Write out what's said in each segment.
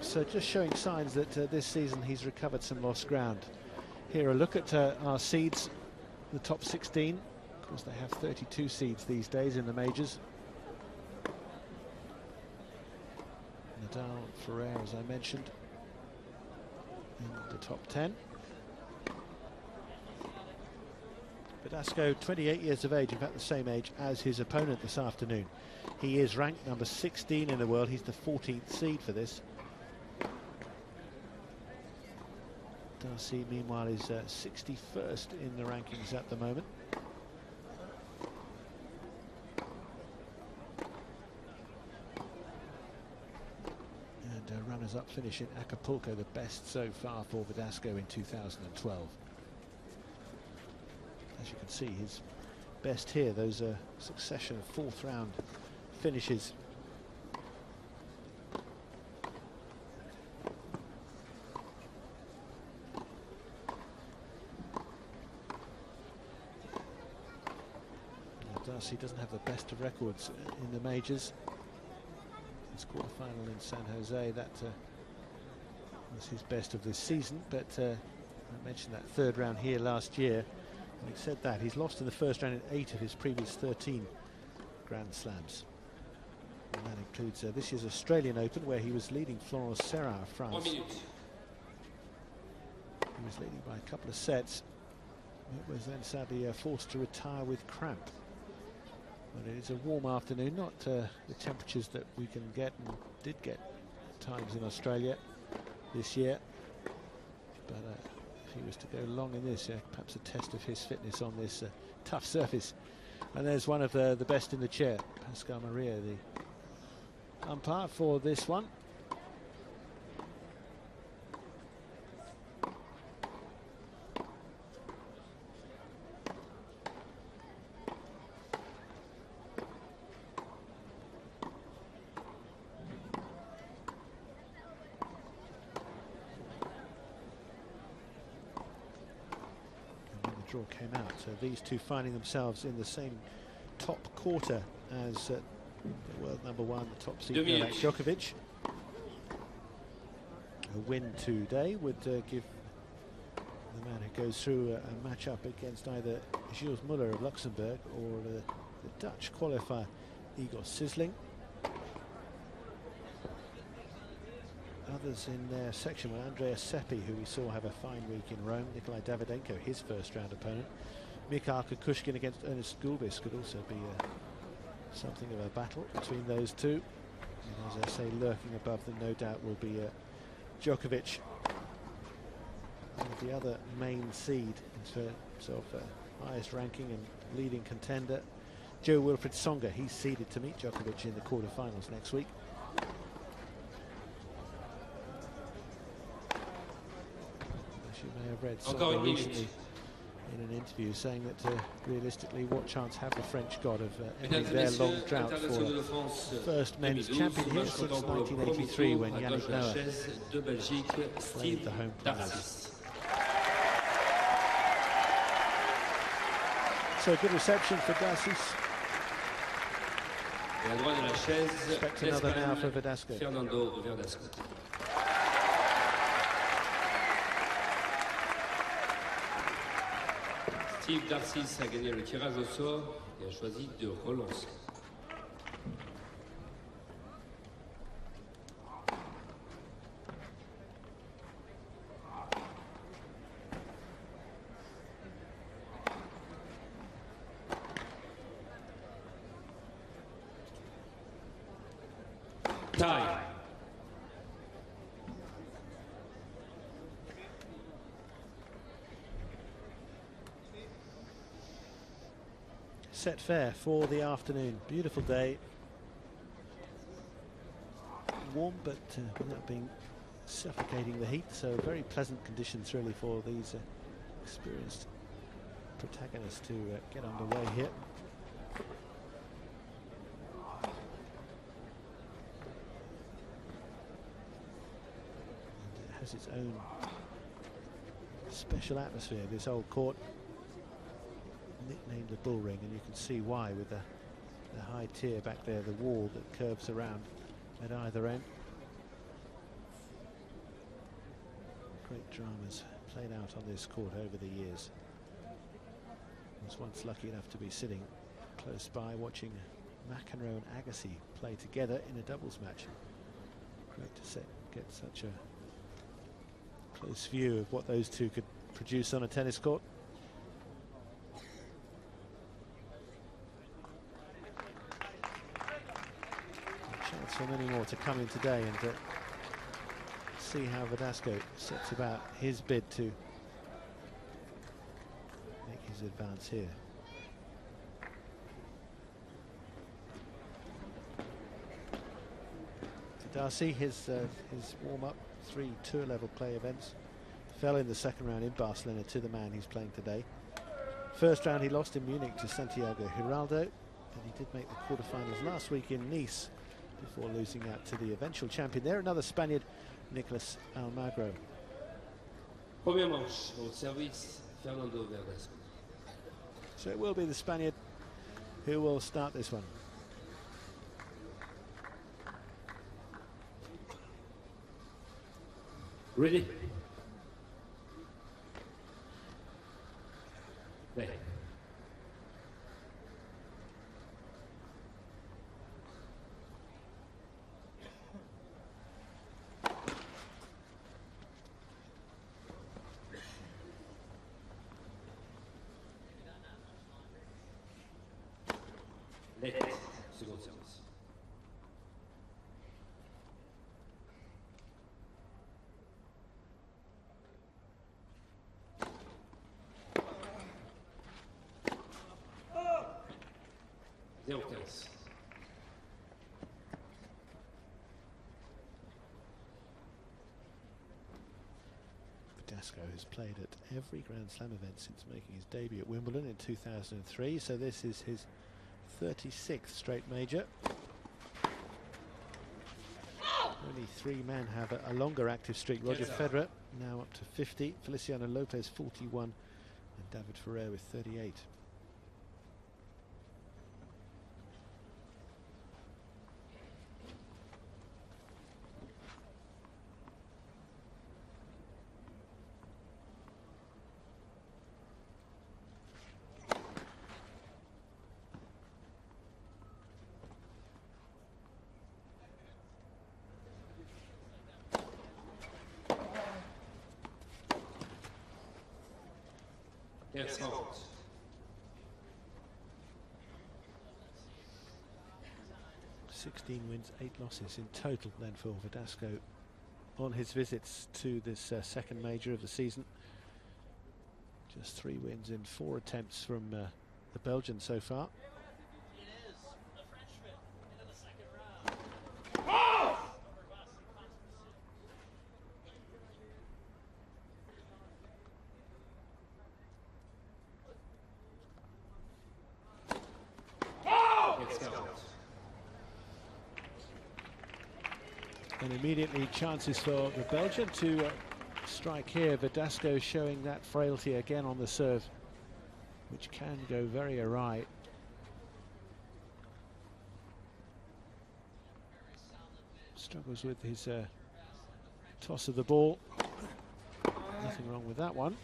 perhaps just showing signs that this season he's recovered some lost ground. Here a look at our seeds, the top 16. Of course, they have 32 seeds these days in the majors. Nadal, Ferrer, as I mentioned, in the top 10. Verdasco, 28 years of age, in fact the same age as his opponent this afternoon. He is ranked number 16 in the world. He's the 14th seed for this. Darcis, meanwhile, is 61st in the rankings at the moment. And runners-up finish in Acapulco, the best so far for Verdasco in 2012. As you can see, his best here, those succession of fourth round finishes. Darcis doesn't have the best of records in the majors. His quarterfinal in San Jose, that was his best of this season, but I mentioned that third round here last year. Having said that, he's lost in the first round in 8 of his previous 13 Grand Slams. And that includes this year's Australian Open, where he was leading Florent Serra of France. He was leading by a couple of sets, but was then sadly forced to retire with cramp. But it is a warm afternoon, not the temperatures that we can get and did get at times in Australia this year. But if he was to go long in this, perhaps a test of his fitness on this tough surface. And there's one of the best in the chair, Pascal Maria, the umpire for this one. Draw came out, so these two finding themselves in the same top quarter as the world number one, the top seed Novak Djokovic. A win today would give the man who goes through a match-up against either Gilles Muller of Luxembourg or the Dutch qualifier Igor Sisling. Others in their section were Andrea Seppi, who we saw have a fine week in Rome, Nikolai Davydenko, his first round opponent. Mikhail Kukushkin against Ernest Gulbis could also be something of a battle between those two. And as I say, lurking above them no doubt will be Djokovic, one of the other main seed in terms of highest ranking and leading contender. Joe Wilfried Tsonga, he's seeded to meet Djokovic in the quarterfinals next week. You may have read Tsonga recently in an interview saying that realistically, what chance have the French got of ending their long drought for first men's champion here since 1983 when Yannick Noah claimed the home prize. So a good reception for Darcis. Expect another now for Verdasco. Steve Darcis a gagné le tirage au sort et a choisi de relancer. Tie. Set fair for the afternoon. Beautiful day. Warm, but without being suffocating the heat. So very pleasant conditions really for these experienced protagonists to get underway here. And it has its own special atmosphere, this old court, nicknamed the Bull Ring, and you can see why with the high tier back there, the wall that curves around at either end. dramas played out on this court over the years. I was once lucky enough to be sitting close by watching McEnroe and Agassi play together in a doubles match. Great to get such a close view of what those two could produce on a tennis court. A chance for many more to come in today, and see how Verdasco sets about his bid to make his advance here. Darcy, his warm-up, 3 tour-level play events, fell in the second round in Barcelona to the man he's playing today. First round he lost in Munich to Santiago Giraldo, and he did make the quarterfinals last week in Nice before losing out to the eventual champion there, another Spaniard, Nicolas Almagro. Premier manche, au service, Fernando Verdasco. So it will be the Spaniard who will start this one. Ready? Play. Net, second service. Verdasco has played at every Grand Slam event since making his debut at Wimbledon in 2003, so this is his 36th straight major. Only 3 men have a longer active streak. Roger Federer now up to 50, Feliciano Lopez 41, and David Ferrer with 38. Yes, 16 wins, 8 losses in total then for Verdasco on his visits to this second major of the season. Just 3 wins in 4 attempts from the Belgian so far. And immediately chances for the Belgian to strike here. Verdasco showing that frailty again on the serve, which can go very awry. Struggles with his toss of the ball. Nothing wrong with that one.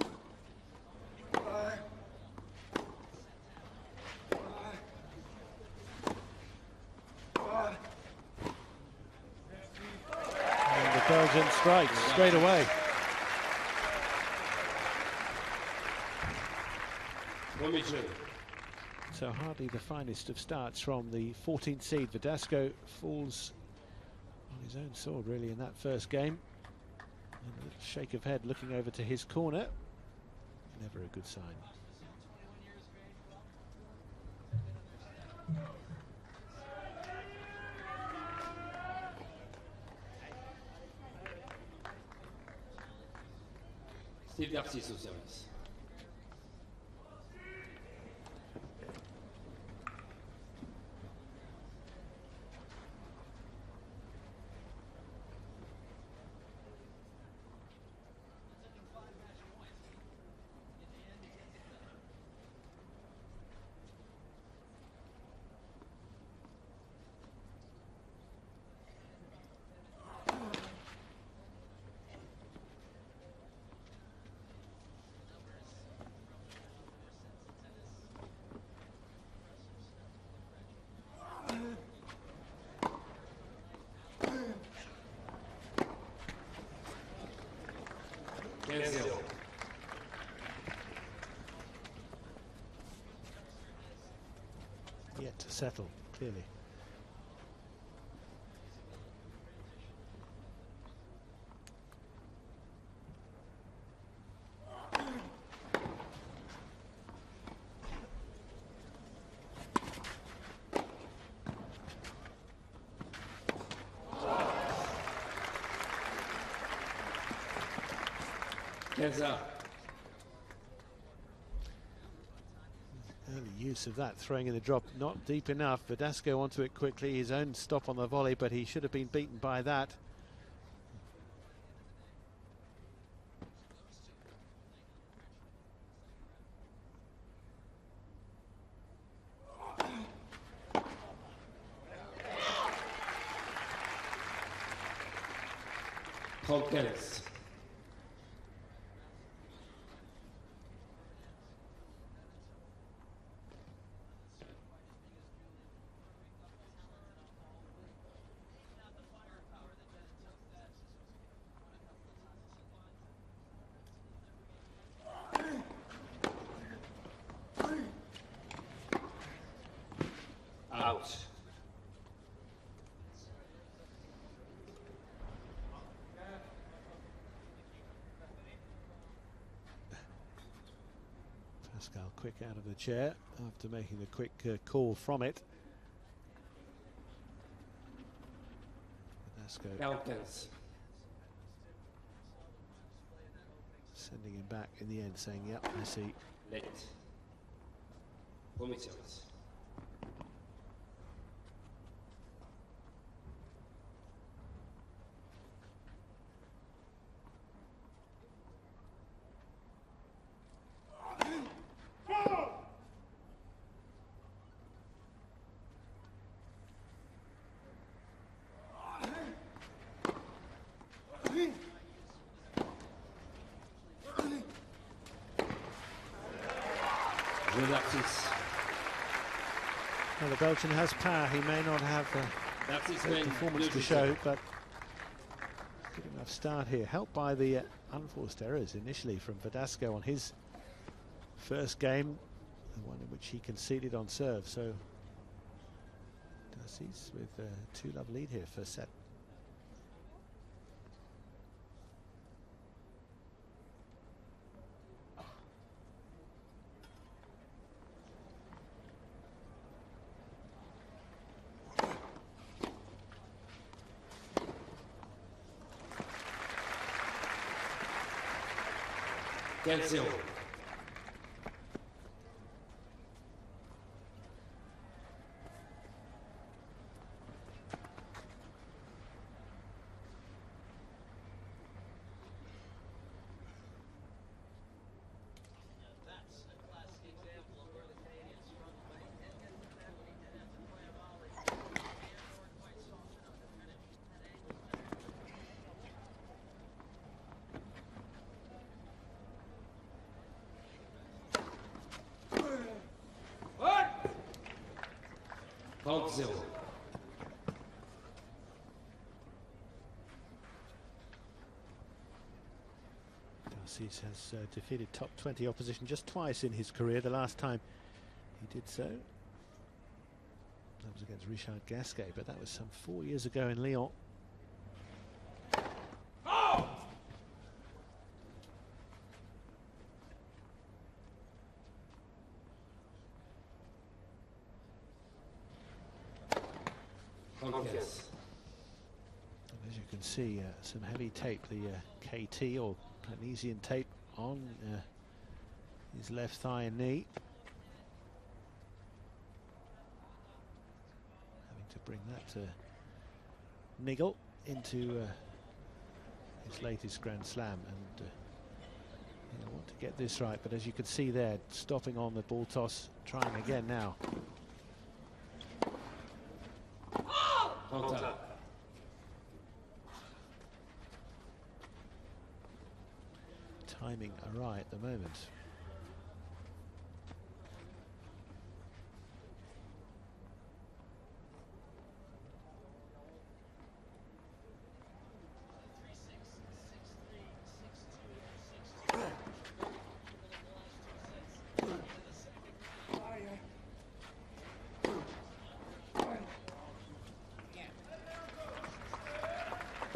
Belgian strikes straight away. So hardly the finest of starts from the 14th seed. Verdasco falls on his own sword really in that first game. And a little shake of head looking over to his corner. Never a good sign. Darcis au service. 15-0. Yet to settle, clearly. Early use of that, throwing in the drop, not deep enough. Verdasco onto it quickly, his own stop on the volley, but he should have been beaten by that. Dennis. Out. Pascal quick out of the chair after making the quick call from it. Verdasco sending him back in the end, saying, yep, I see. Late. Premier service. Well, the Belgian has power. He may not have a performance to show, but good enough start here. Helped by the unforced errors initially from Verdasco on his first game, the one in which he conceded on serve. So Darcis with a 2-love lead here, first set. Cancel. Zero. Darcis has defeated top 20 opposition just twice in his career. The last time he did so, that was against Richard Gasquet, but that was some 4 years ago in Lyon. Yes. As you can see, some heavy tape, the KT or Planesian tape on his left thigh and knee. Having to bring that to niggle into his latest Grand Slam, and I want to get this right, but as you can see there, stopping on the ball toss, trying again now. Timing awry at the moment.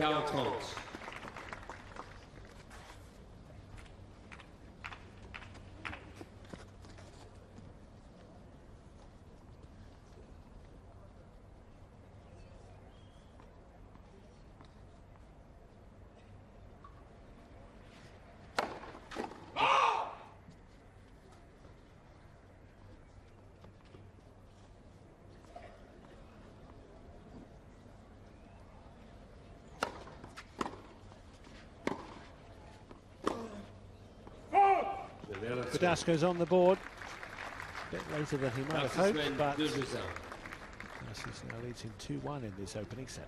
40-30. Verdasco's on the board. A bit later than he might have hoped, but Darcis now leads him 2-1 in this opening set.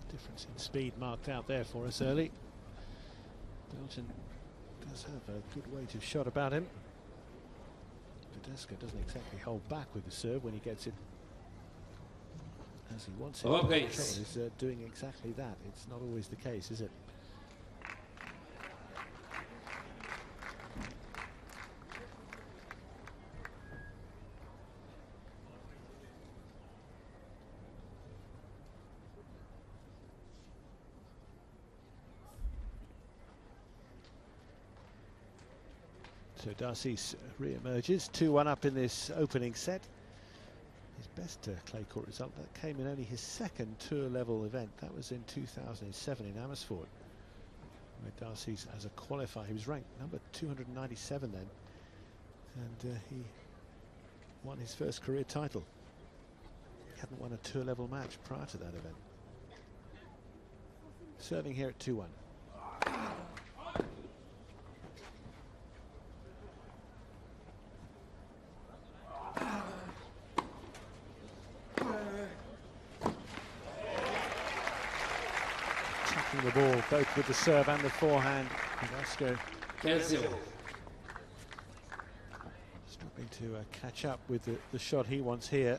Difference in speed marked out there for us early. Belgian does have a good weight of shot about him. Verdasco doesn't exactly hold back with the serve when he gets it as he wants it. Okay. The trouble is doing exactly that. It's not always the case, is it? So Darcis re-emerges, 2-1 up in this opening set. His best clay court result, that came in only his second tour level event. That was in 2007 in Amersfoort, where Darcis, as a qualifier, he was ranked number 297 then, and he won his first career title. He hadn't won a tour level match prior to that event. Serving here at 2-1. The ball both with the serve and the forehand. Verdasco 15-0. struggling to catch up with the shot he wants here.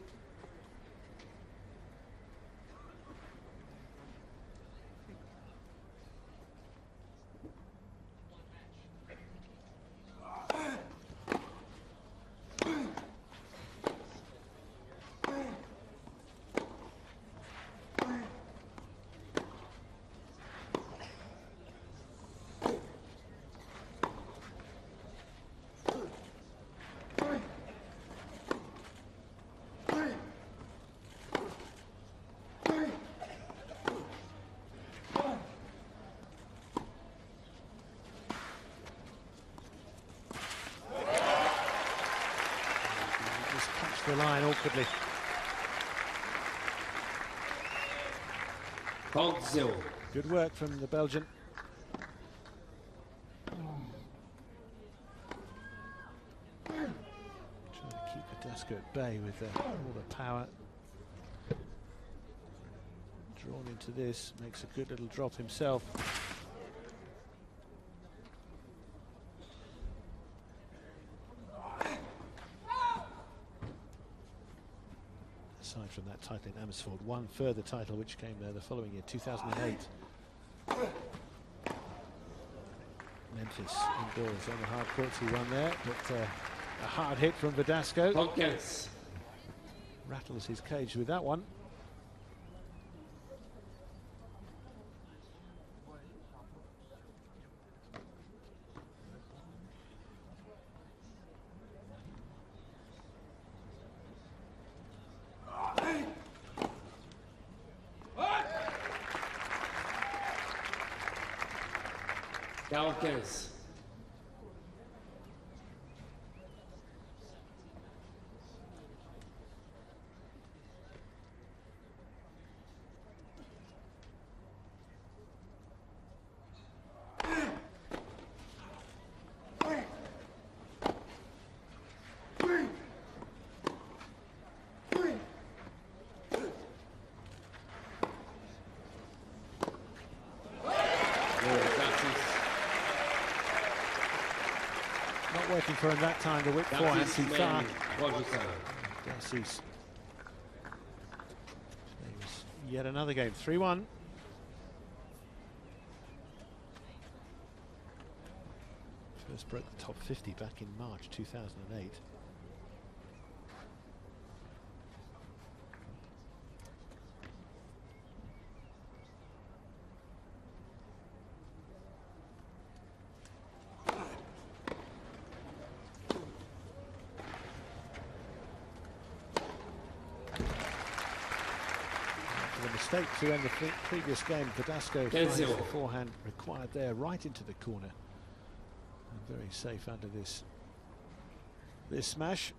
The line awkwardly. 30-0. Good work from the Belgian. Trying to keep Verdasco at bay with all the power. Drawn into this, makes a good little drop himself. Aside from that title in Amersfoort, one further title which came the following year, 2008. Memphis indoors on the hard courts, he won there, but a hard hit from Verdasco. 35. Rattles his cage with that one. for him that time. The whip forehand too far. Darcis. Yet another game, 3-1. First broke the top 50 back in March 2008. Mistake to end the previous game. Verdasco finds the forehand required there right into the corner. And very safe under this smash.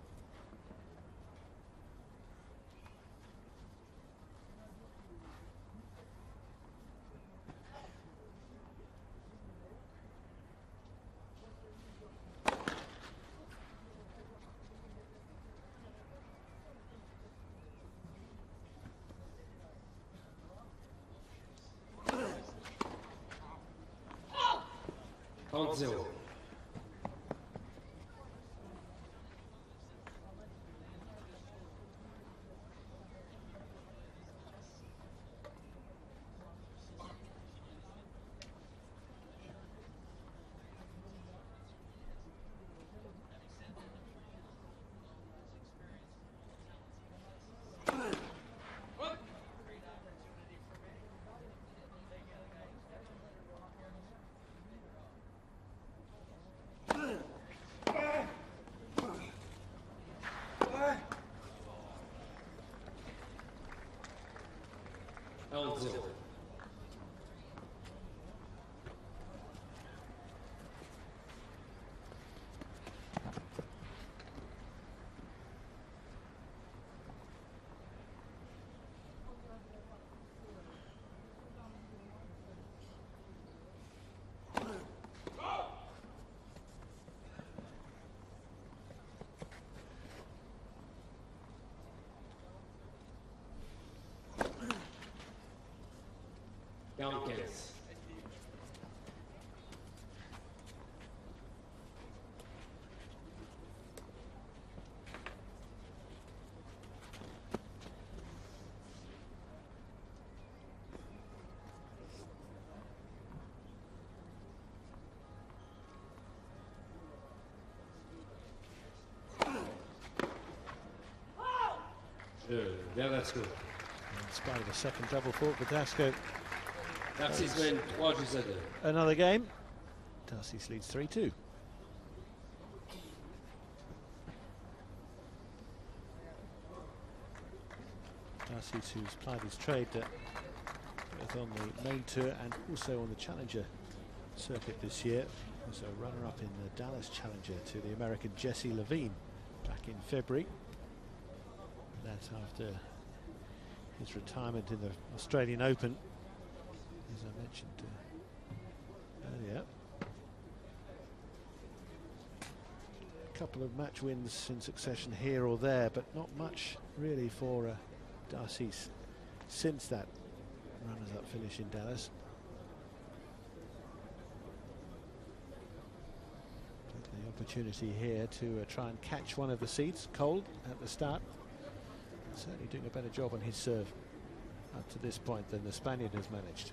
Darcis. Verdasco. In spite of a second double fault, Verdasco. Darcis mène 3-2. Another game. Darcis leads 3-2. Darcis, who's plied his trade both on the main tour and also on the Challenger circuit this year, was a runner-up in the Dallas Challenger to the American Jesse Levine back in February. That's after his retirement in the Australian Open, as I mentioned earlier. A couple of match wins in succession here or there, but not much really for Darcis since that runners-up finish in Dallas. But the opportunity here to try and catch one of the seeds cold at the start. Certainly doing a better job on his serve up to this point than the Spaniard has managed.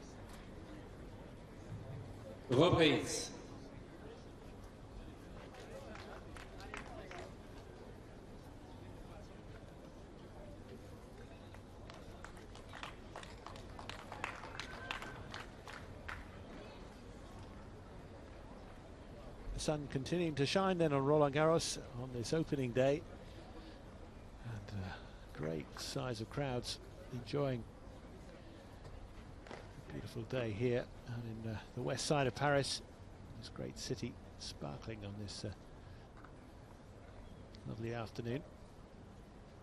Reprise. The sun continuing to shine then on Roland Garros on this opening day, and great size of crowds enjoying a beautiful day here out in the west side of Paris. This great city sparkling on this lovely afternoon.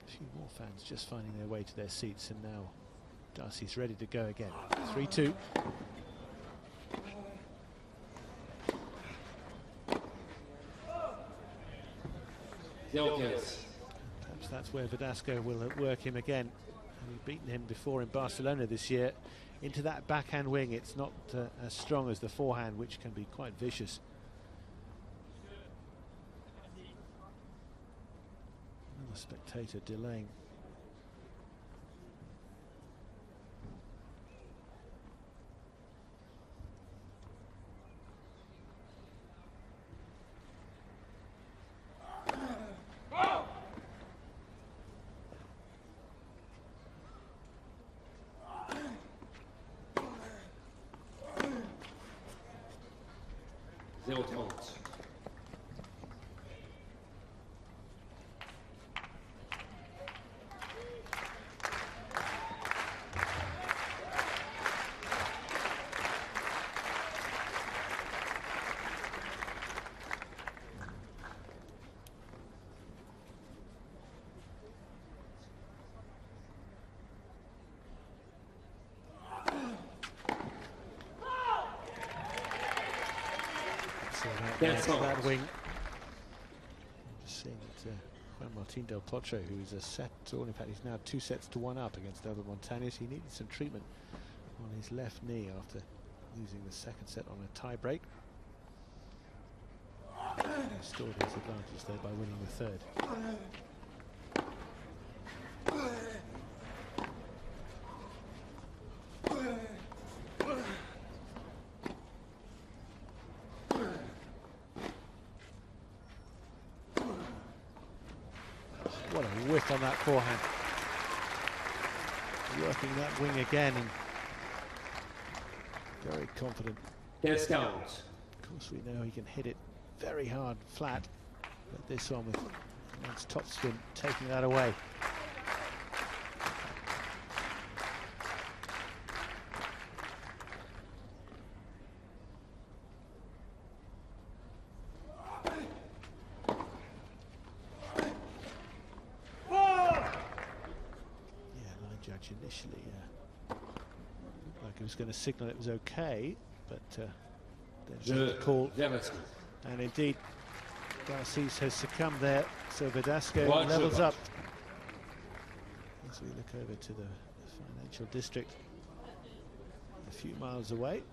A few more fans just finding their way to their seats, and now Darcis ready to go again. 3-2. Perhaps that's where Verdasco will work him again. Having beaten him before in Barcelona this year, into that backhand wing. It's not as strong as the forehand, which can be quite vicious. The spectator delaying. That wing. Just seeing that Juan Martín del Potro, who is a set, or in fact he's now 2 sets to 1 up against Albert Montañez. He needed some treatment on his left knee after losing the second set on a tie break. He restored his advantage there by winning the third. What a whiff on that forehand. Working that wing again and very confident. Yes, count. Of course we know he can hit it very hard, flat, but this one with nice top spin taking that away. Initially looked like he was going to signal it was okay, but then the call, and indeed Darcis has succumbed there, so Verdasco levels up. As we look over to the financial district a few miles away,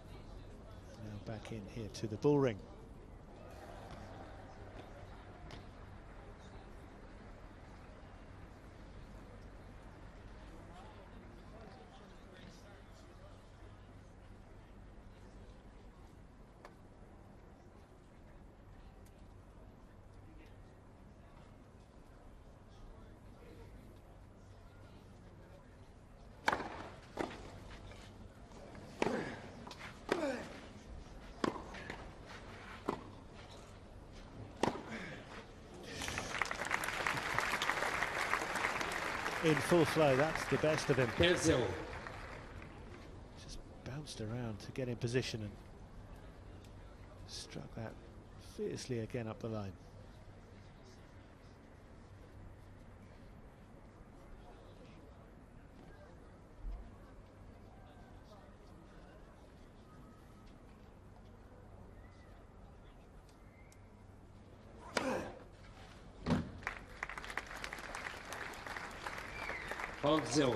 now back in here to the bull ring. In full flow, that's the best of him. Just bounced around to get in position and struck that fiercely again up the line. Zero.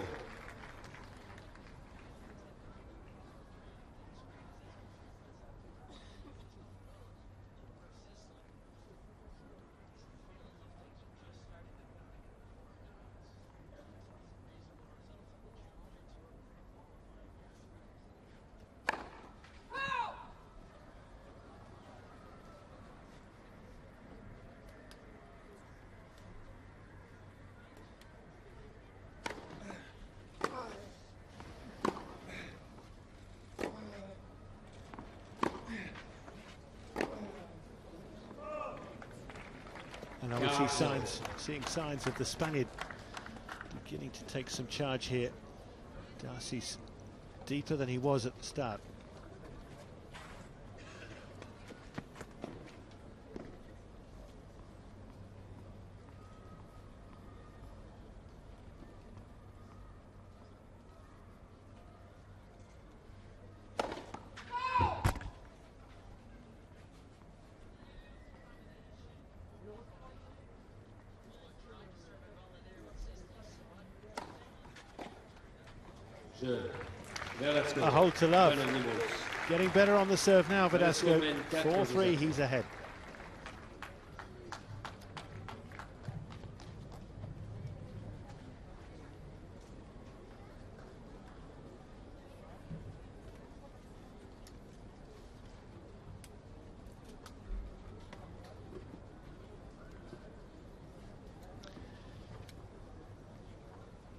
And obviously seeing signs of the Spaniard beginning to take some charge here. Darcis deeper than he was at the start. A hold to love. Getting better on the serve now, Verdasco. 4-3, he's ahead.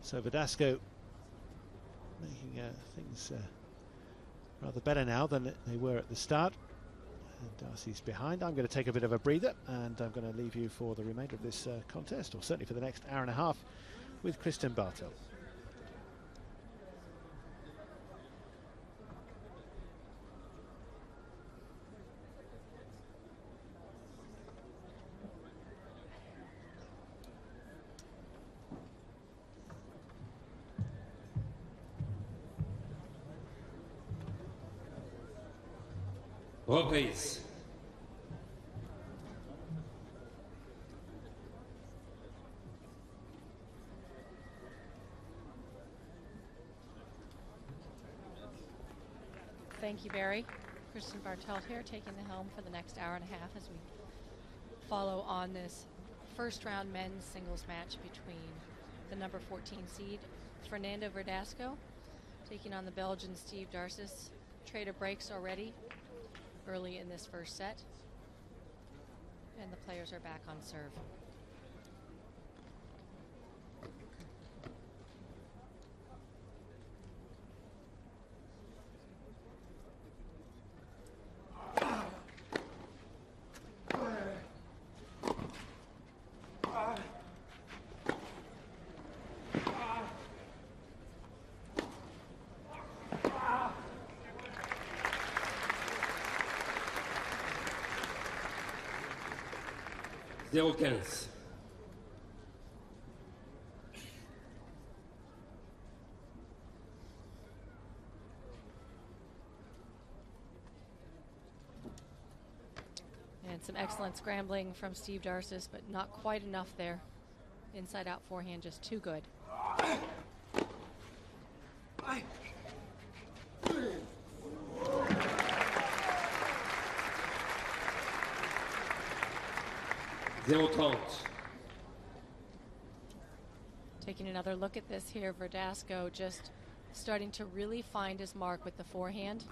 So Verdasco making things rather better now than they were at the start. And Darcy's behind. I'm going to take a bit of a breather, and I'm going to leave you for the remainder of this contest, or certainly for the next hour and a half, with Kristen Bartel. Reprise. Thank you, Barry. Kristen Bartelt here, taking the helm for the next hour and a half as we follow on this first round men's singles match between the number 14 seed Fernando Verdasco taking on the Belgian Steve Darcis. Trade of breaks already early in this first set, and the players are back on serve. -15. And some excellent scrambling from Steve Darcis, but not quite enough there. Inside out forehand, just too good. Taking another look at this here, Verdasco just starting to really find his mark with the forehand.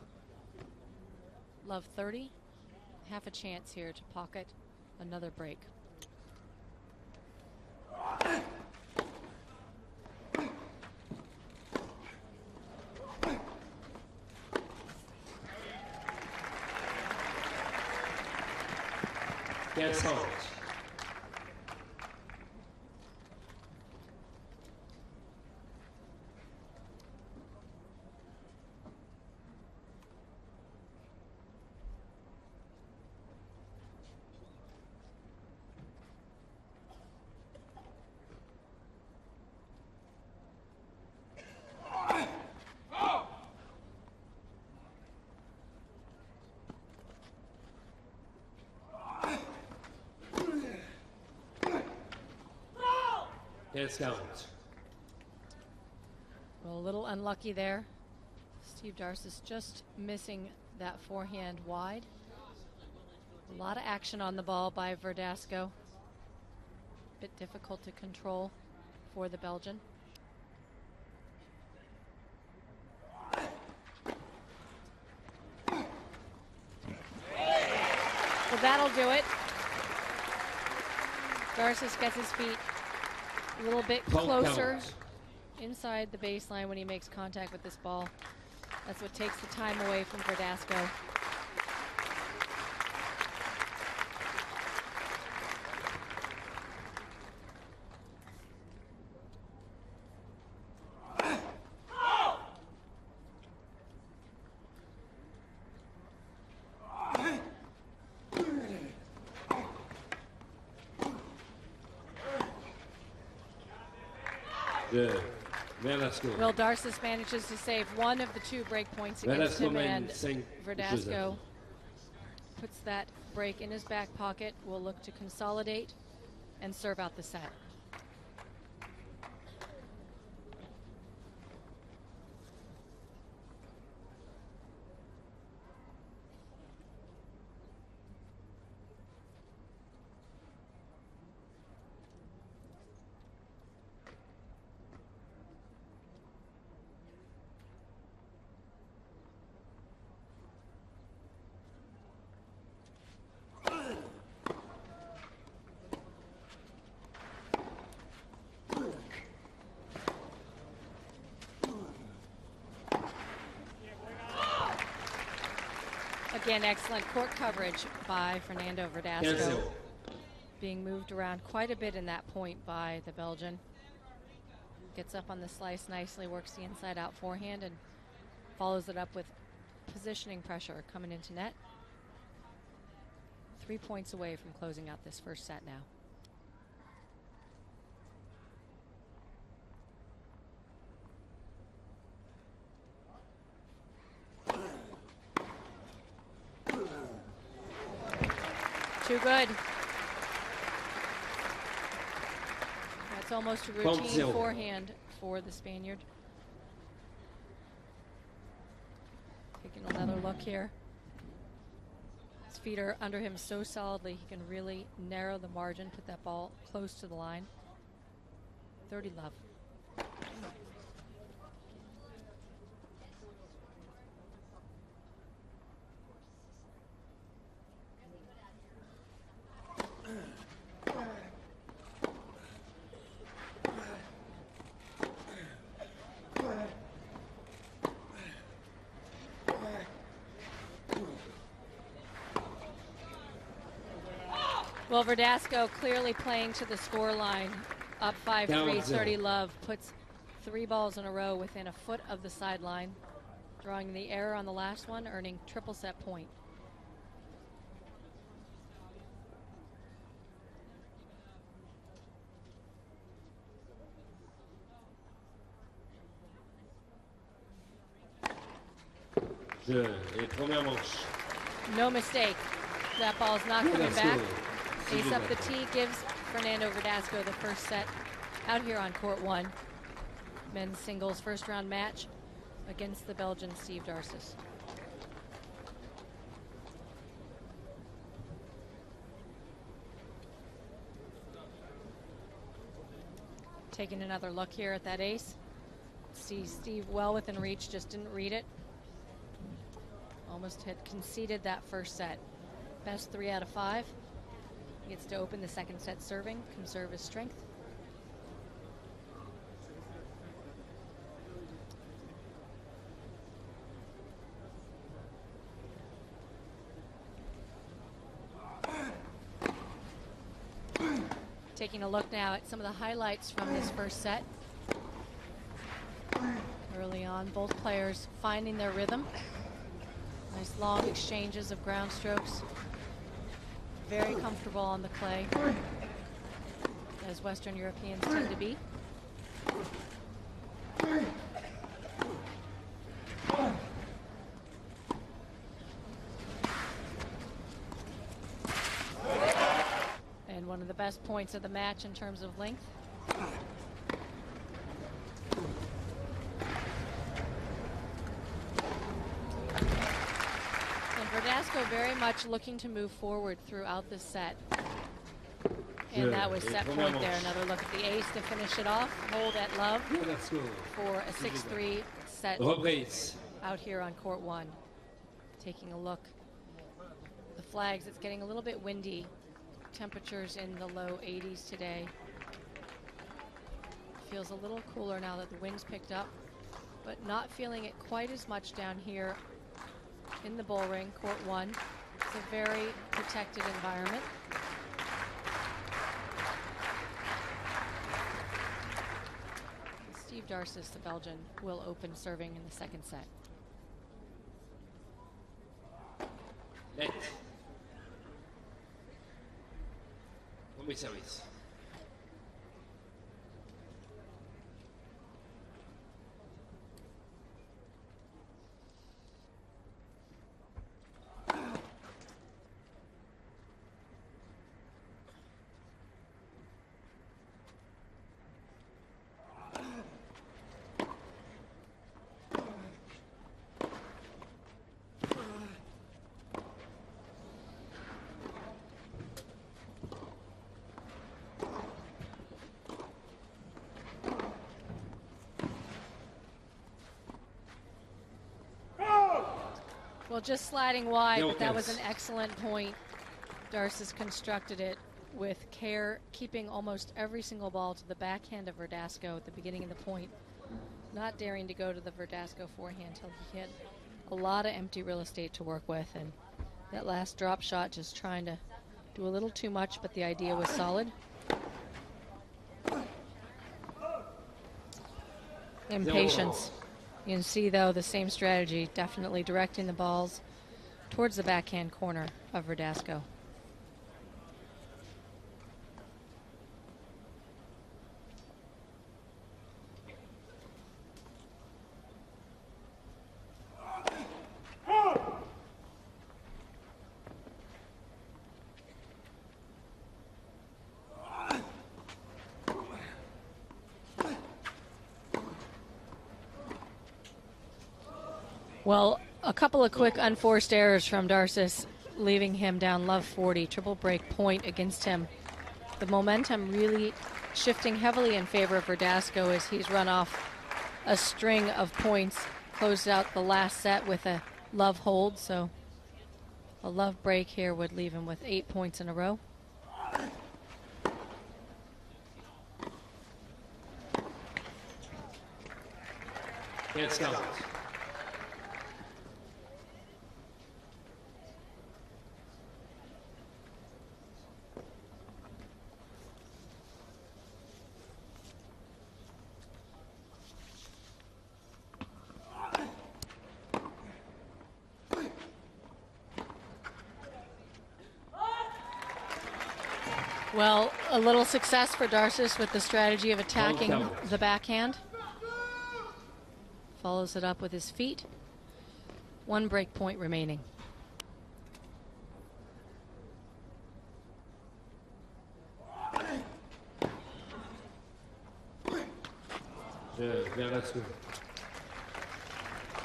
Love 30. Half a chance here to pocket another break. Yes, count. Well, a little unlucky there. Steve Darcis just missing that forehand wide. A lot of action on the ball by Verdasco. Bit difficult to control for the Belgian. So that'll do it. Darcis gets his feet a little bit closer inside the baseline when he makes contact with this ball. That's what takes the time away from Verdasco. Will Darcis manages to save one of the two break points against him, and Verdasco puts that break in his back pocket. Will look to consolidate and serve out the set. Again, excellent court coverage by Fernando Verdasco. Being moved around quite a bit in that point by the Belgian. Gets up on the slice nicely, works the inside out forehand, and follows it up with positioning pressure coming into net. 3 points away from closing out this first set now. Too good. That's almost a routine forehand for the Spaniard. Taking another look here. His feet are under him so solidly he can really narrow the margin, put that ball close to the line. 30 love. Well, Verdasco clearly playing to the score line. Up 5-3, 30 love. Puts 3 balls in a row within a foot of the sideline. Drawing the error on the last one, earning triple set point. No mistake. That ball's not coming back. Ace up the tee gives Fernando Verdasco the first set out here on court 1. Men's singles first round match against the Belgian Steve Darcis. Taking another look here at that ace. See Steve well within reach, just didn't read it. Almost had conceded that first set. Best 3 out of 5. He gets to open the second set serving, conserve his strength. Taking a look now at some of the highlights from this first set. Early on, both players finding their rhythm. Nice long exchanges of ground strokes. Very comfortable on the clay, as Western Europeans tend to be. And one of the best points of the match in terms of length. Verdasco very much looking to move forward throughout this set. And that was set point there. Another look at the ace to finish it off. Hold at love for a 6-3 set out here on court 1. Taking a look. The flags, it's getting a little bit windy. Temperatures in the low 80s today. Feels a little cooler now that the wind's picked up, but not feeling it quite as much down here in the bull ring, court 1. It's a very protected environment. Steve Darcis, the Belgian, will open serving in the second set. Net. Combi service. Well, just sliding wide, but that was an excellent point. Darcis constructed it with care, keeping almost every single ball to the backhand of Verdasco at the beginning of the point, not daring to go to the Verdasco forehand until he had a lot of empty real estate to work with, and That last drop shot just trying to do a little too much, but the idea was solid. Impatience. You can see, though, the same strategy, definitely directing the balls towards the backhand corner of Verdasco. Well, a couple of quick unforced errors from Darcis, leaving him down love 40. Triple break point against him. The momentum really shifting heavily in favor of Verdasco as he's run off a string of points. Closed out the last set with a love hold, so a love break here would leave him with 8 points in a row. Yes, no. Well, a little success for Darcis with the strategy of attacking the backhand. Follows it up with his feet. 1 break point remaining.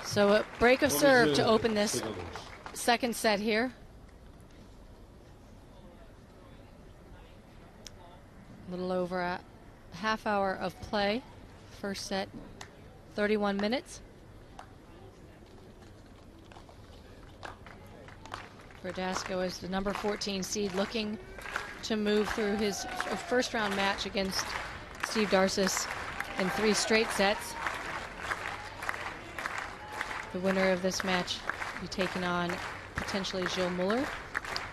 So a break of serve to open this second set here. A little over a half hour of play. First set, 31 minutes. Verdasco is the number 14 seed, looking to move through his first round match against Steve Darcis in 3 straight sets. The winner of this match will be taking on potentially Gilles Muller.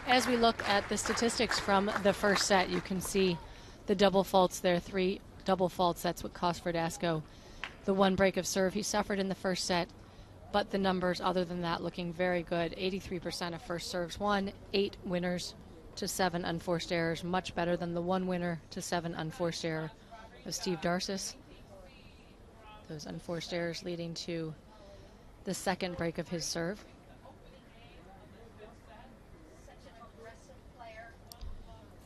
As we look at the statistics from the first set, you can see the double faults there, 3 double faults. That's what cost Verdasco the 1 break of serve he suffered in the first set. But the numbers, other than that, looking very good. 83% of first serves won, 8 winners to 7 unforced errors. Much better than the 1 winner to 7 unforced error of Steve Darcis. Those unforced errors leading to the second break of his serve.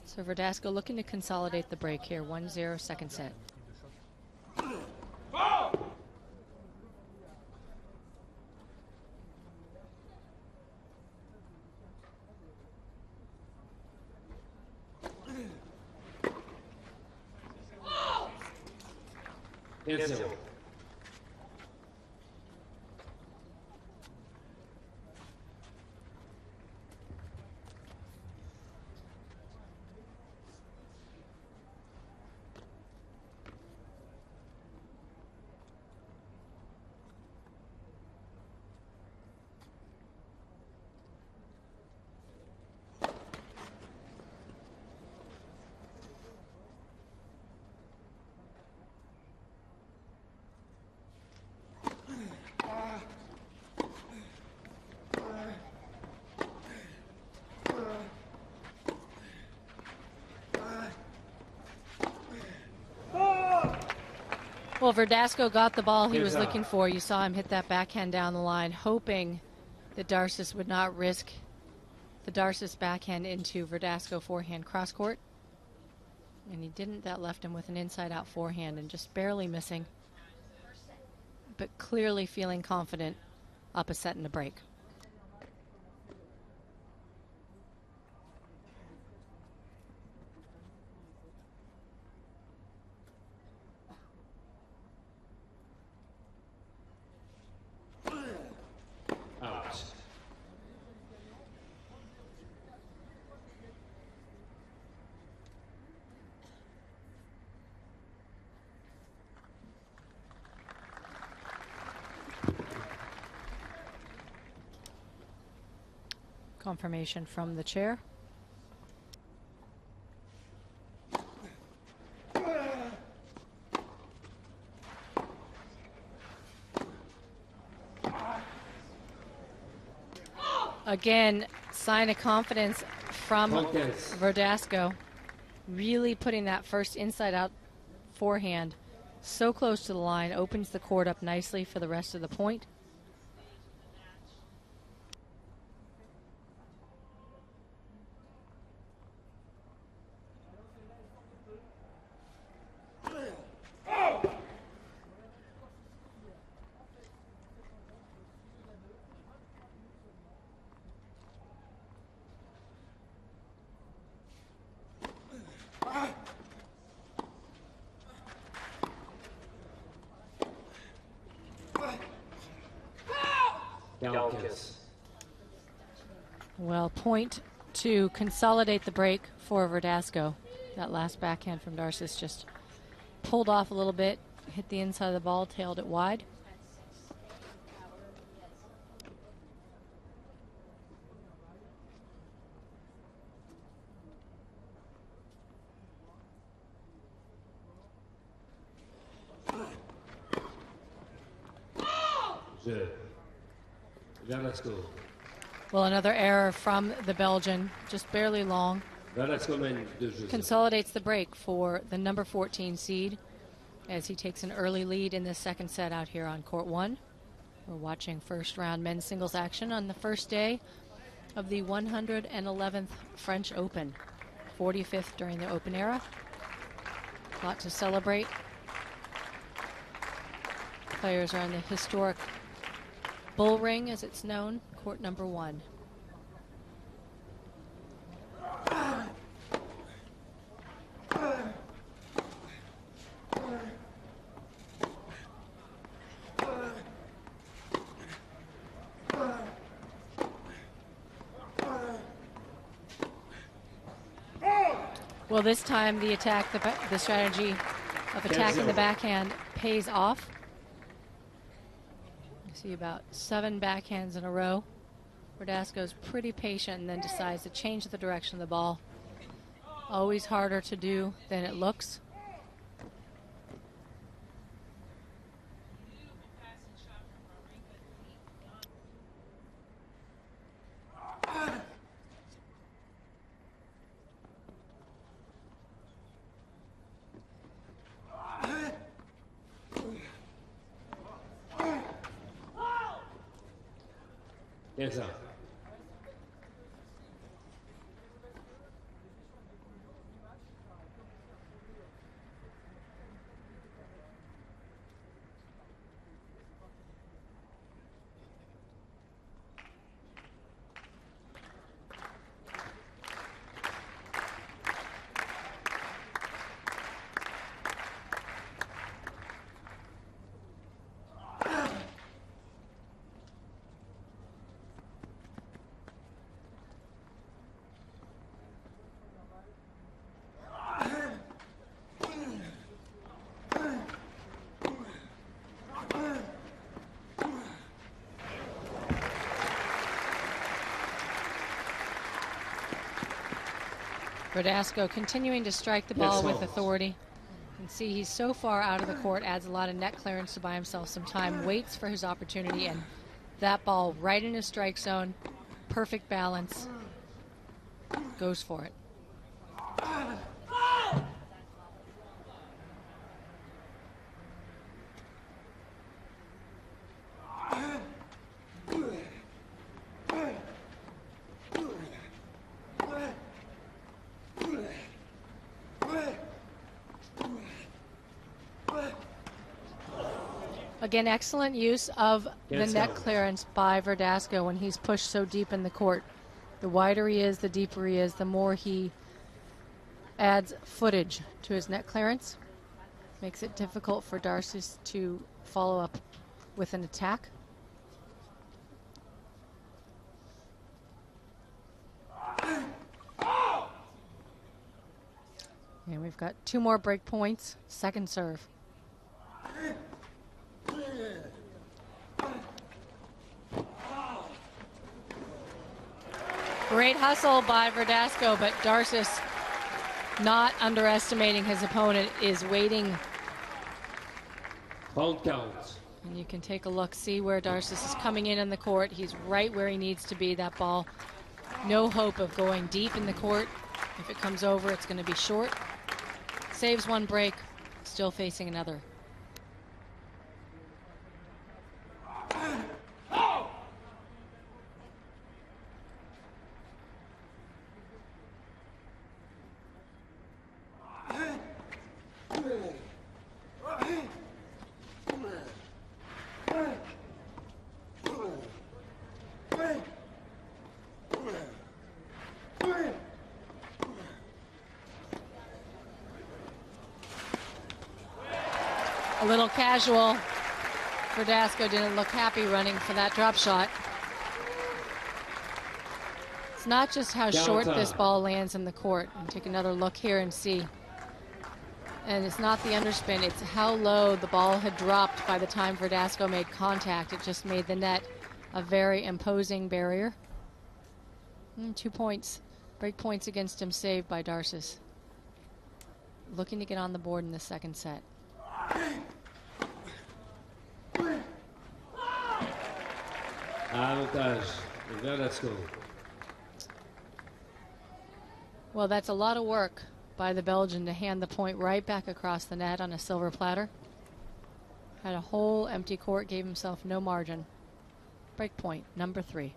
So Verdasco looking to consolidate the break here. 1-0 second set. Yes, Well, Verdasco got the ball he was looking for. You saw him hit that backhand down the line, hoping that Darcis would not risk the Darcis backhand into Verdasco forehand cross court. And he didn't. That left him with an inside-out forehand and just barely missing, but clearly feeling confident up a set in the break. out. confirmation from the chair. Again, sign of confidence from Verdasco. Really putting that first inside out forehand so close to the line, opens the court up nicely for the rest of the point. Well, point to consolidate the break for Verdasco. That last backhand from Darcis just pulled off a little bit, hit the inside of the ball, tailed it wide. Verdasco. Well, another error from the Belgian, just barely long. Consolidates the break for the number 14 seed as he takes an early lead in the second set out here on court 1. We're watching first round men's singles action on the first day of the 111th French Open, 45th during the Open era. A lot to celebrate. Players are in the historic Bull Ring, as it's known, court number 1. Well, this time the attack, the strategy of attacking the backhand pays off. You see about 7 backhands in a row. Verdasco's pretty patient and then decides to change the direction of the ball. Always harder to do than it looks. Yes, sir. Verdasco continuing to strike the ball with authority. You can see he's so far out of the court, adds a lot of net clearance to buy himself some time, waits for his opportunity, and that ball right in his strike zone, perfect balance, goes for it. Again, excellent use of the net clearance by Verdasco when he's pushed so deep in the court. The wider he is, the deeper he is, the more he adds footage to his net clearance. Makes it difficult for Darcis to follow up with an attack. And we've got 2 more break points, second serve. Great hustle by Verdasco, but Darcis, not underestimating his opponent, is waiting. Round count. And you can take a look, see where Darcis is coming in the court. He's right where he needs to be. That ball, no hope of going deep in the court. If it comes over, it's going to be short. Saves one break, still facing another. A little casual. Verdasco didn't look happy running for that drop shot. It's not just how short this ball lands in the court. And take another look here and see. And it's not the underspin, it's how low the ball had dropped by the time Verdasco made contact. It just made the net a very imposing barrier. 2 points, break points against him, saved by Darcis. Looking to get on the board in the second set. Avantage, Verdasco. Well, that's a lot of work by the Belgian to hand the point right back across the net on a silver platter. Had a whole empty court, gave himself no margin. Break point, number 3.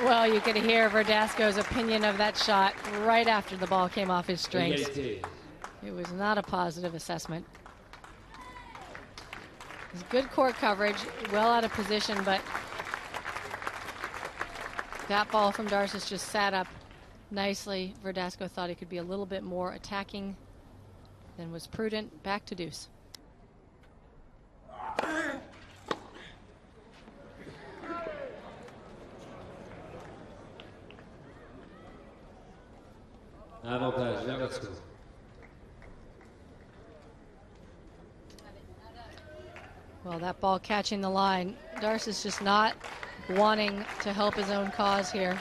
Well, you could hear Verdasco's opinion of that shot right after the ball came off his strings. It was not a positive assessment. It was good court coverage, well out of position, but that ball from Darcis just sat up nicely. Verdasco thought he could be a little bit more attacking than was prudent. Back to deuce. Avantage, Verdasco. Well, that ball catching the line. Darcis just not wanting to help his own cause here.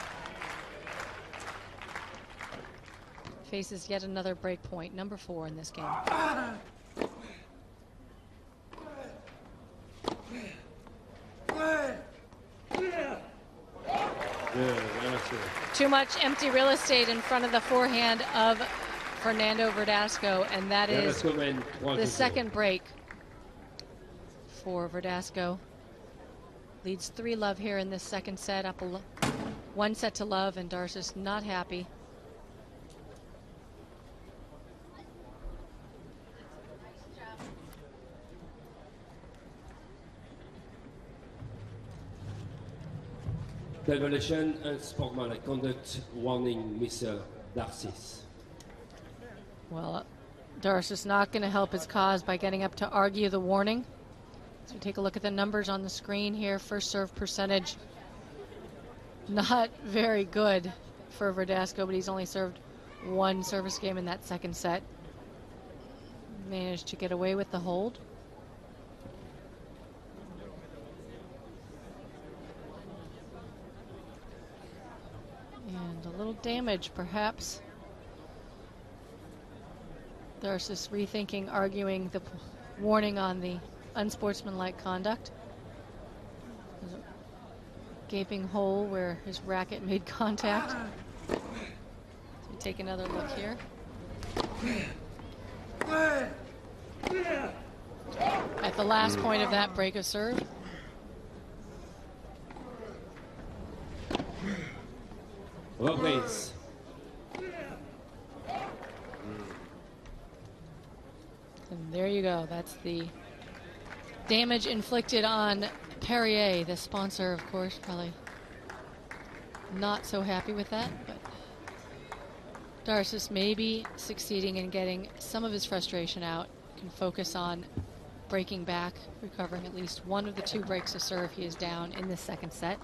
Faces yet another break point, number 4 in this game. Too much empty real estate in front of the forehand of Fernando Verdasco, and that is the second break for Verdasco. Leads 3-love here in this second set, up 1 set to love, and Darcis not happy. Violation and sportsmanlike conduct warning, Mr. Darcis. Well, Darcis not going to help his cause by getting up to argue the warning. So take a look at the numbers on the screen here. First serve percentage, not very good for Verdasco, but he's only served 1 service game in that second set. Managed to get away with the hold. And a little damage, perhaps. Darcis rethinking, arguing the warning on the unsportsmanlike conduct. There's a gaping hole where his racket made contact. So we take another look here. At the last point of that break of serve. Reprise. And there you go. That's the damage inflicted on Perrier, the sponsor, of course. Probably not so happy with that, but Darcis maybe succeeding in getting some of his frustration out, can focus on breaking back, recovering at least one of the 2 breaks of serve he is down in this second set.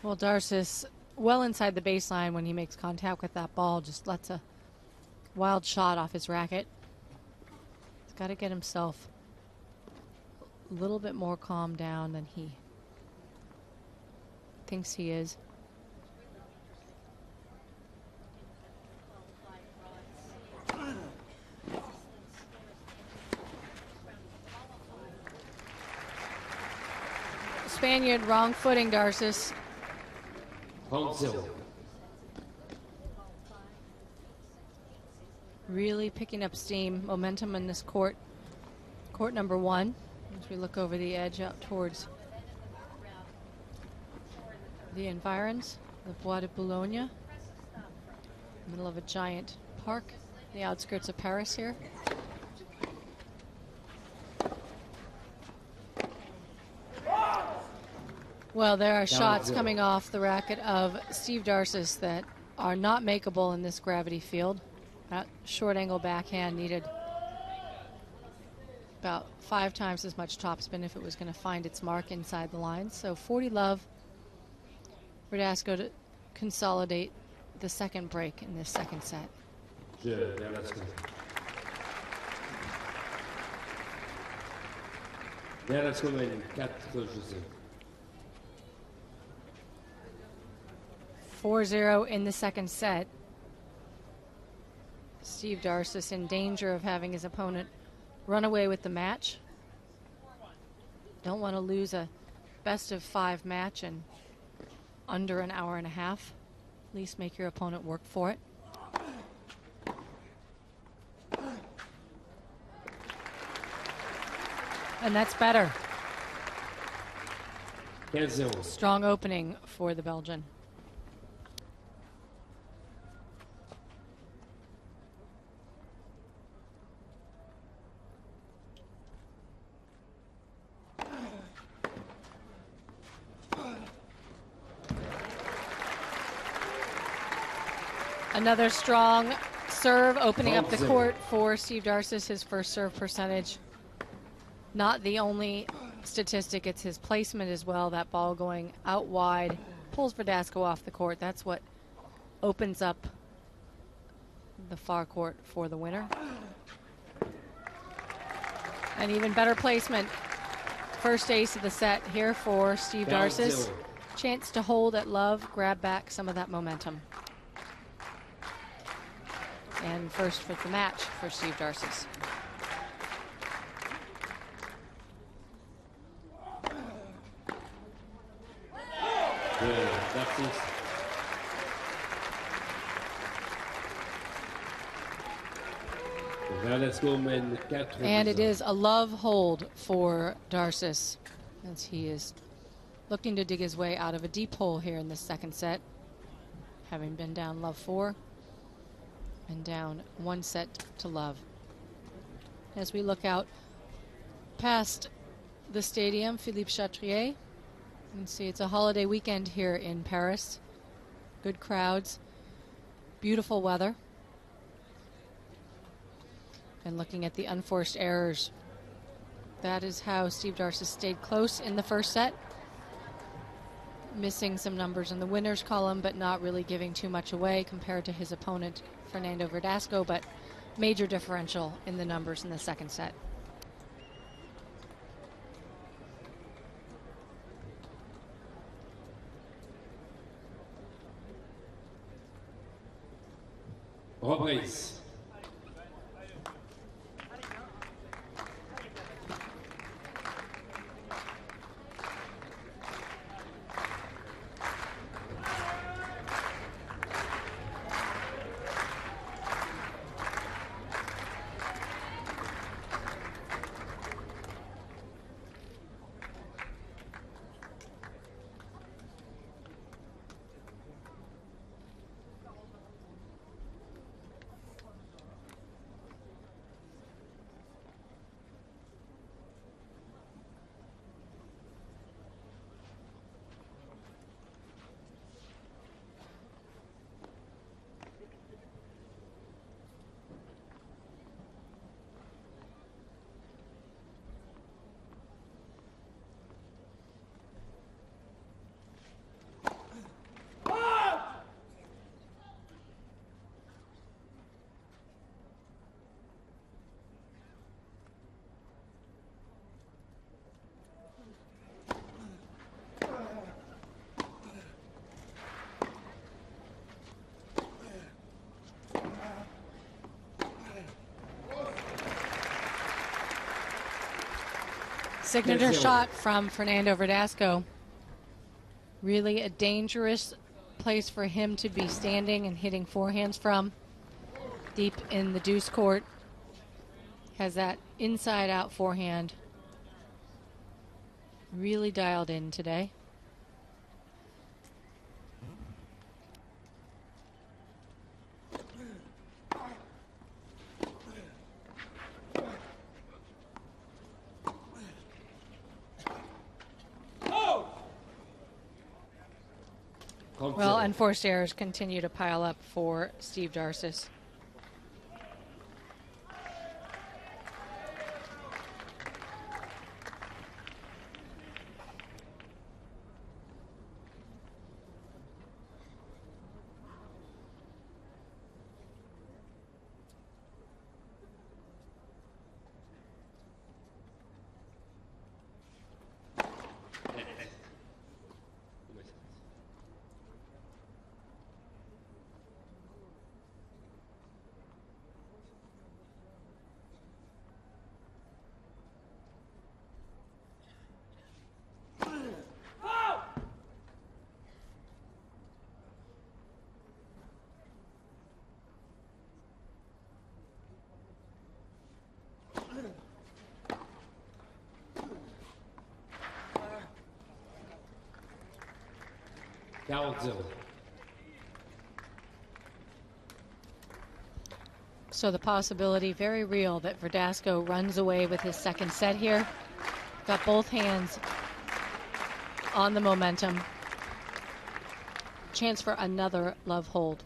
Well, Darcis, well inside the baseline when he makes contact with that ball, just lets a wild shot off his racket. He's got to get himself a little bit more calmed down than he thinks he is. Spaniard, wrong footing, Darcis. Really picking up steam, momentum in this court. Court number 1, as we look over the edge out towards the environs of Bois de Boulogne, middle of a giant park, the outskirts of Paris here. Well, there are shots coming off the racket of Steve Darcis that are not makeable in this gravity field. That short angle backhand needed about 5 times as much topspin if it was going to find its mark inside the lines. So 40 love, Verdasco to consolidate the second break in this second set. Verdasco mène 4-0. 4-0 in the second set. Steve Darcis in danger of having his opponent run away with the match. Don't want to lose a best of 5 match in under an hour and a half. At least make your opponent work for it. And that's better. 15-0. Strong opening for the Belgian. Another strong serve opening up the court for Steve Darcis, his first serve percentage. Not the only statistic, it's his placement as well. That ball going out wide pulls Verdasco off the court. That's what opens up the far court for the winner. And even better placement. First ace of the set here for Steve Darcis. Chance to hold at love, grab back some of that momentum. And first for the match for Steve Darcis. And it is a love hold for Darcis as he is looking to dig his way out of a deep hole here in this second set, having been down love 4 and down 1 set to love. As we look out past the stadium, Philippe Chatrier, you can see it's a holiday weekend here in Paris. Good crowds, beautiful weather. And looking at the unforced errors, that is how Steve Darcis stayed close in the first set. Missing some numbers in the winners column, but not really giving too much away compared to his opponent, Fernando Verdasco, but major differential in the numbers in the second set. Reprise. Signature shot from Fernando Verdasco. Really a dangerous place for him to be standing and hitting forehands from. Deep in the deuce court. Has that inside-out forehand really dialed in today. Well, unforced errors continue to pile up for Steve Darcis. So the possibility very real that Verdasco runs away with his second set here. Got both hands on the momentum. Chance for another love hold.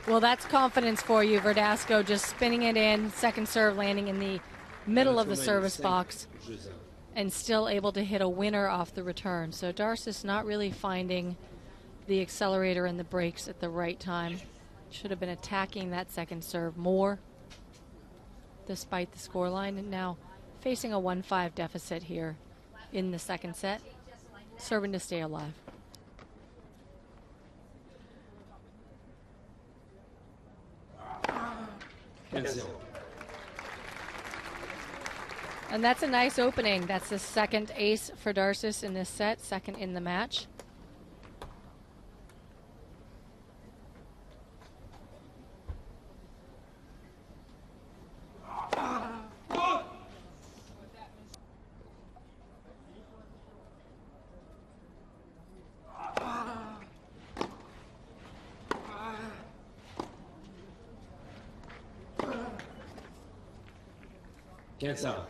Well, that's confidence for you, Verdasco, just spinning it in, second serve landing in the middle of the service box, and still able to hit a winner off the return. So Darcis not really finding the accelerator and the brakes at the right time. Should have been attacking that second serve more, despite the scoreline. And now facing a 1-5 deficit here in the second set, serving to stay alive. And that's a nice opening. That's the second ace for Darcis in this set, second in the match. Cancel.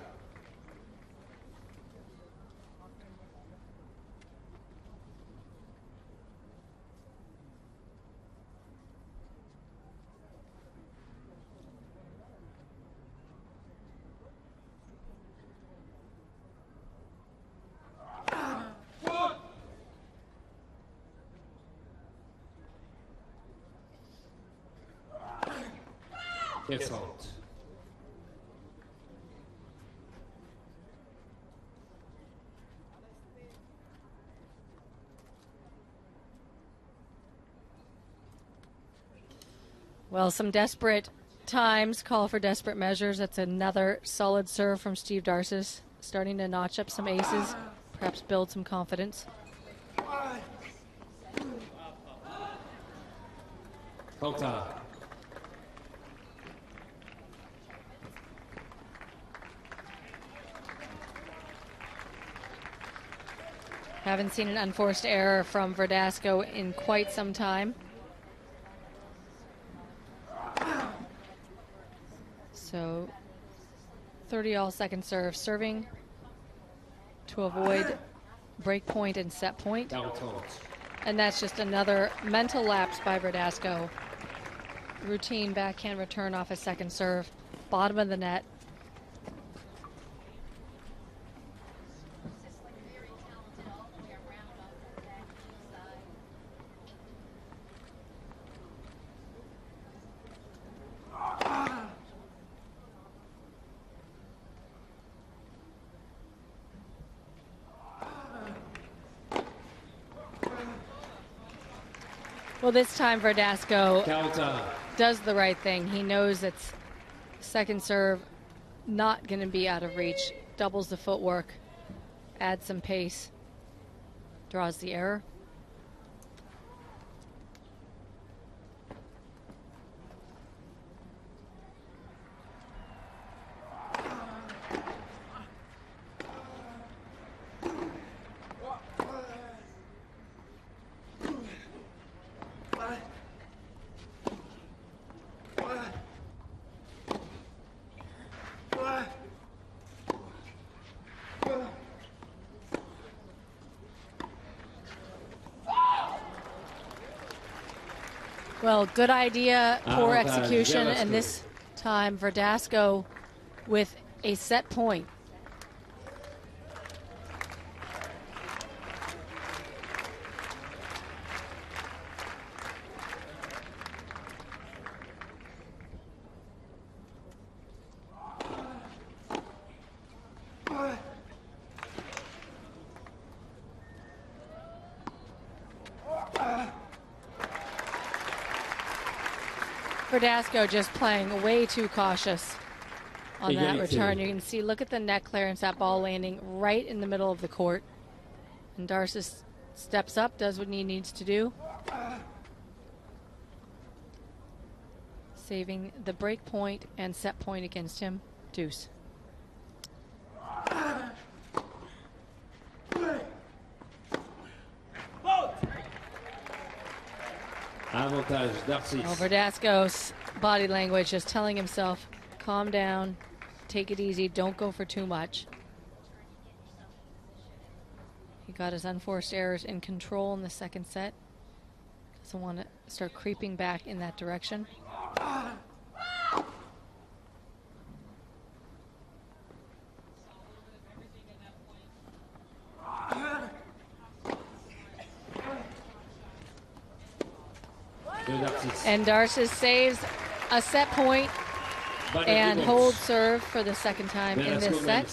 Cancel. Well, some desperate times call for desperate measures. That's another solid serve from Steve Darcis, starting to notch up some aces, perhaps build some confidence. Counter. Haven't seen an unforced error from Verdasco in quite some time. So 30-all second serve, serving to avoid break point and set point. And that's just another mental lapse by Verdasco. Routine backhand return off a second serve, bottom of the net. Well, this time Verdasco 41. does the right thing. He knows it's second serve not going to be out of reach. Doubles the footwork, adds some pace, draws the error. Well, good idea, poor execution, and this time Verdasco with a set point. Verdasco just playing way too cautious on that return. You can see, look at the net clearance, that ball landing right in the middle of the court. And Darcis steps up, does what he needs to do. Saving the break point and set point against him. Deuce. Avantage Darcis. Well, Verdasco's body language is telling himself, calm down, take it easy, don't go for too much. He got his unforced errors in control in the second set. Doesn't want to start creeping back in that direction. And Darcis saves a set point and holds serve for the second time in this set.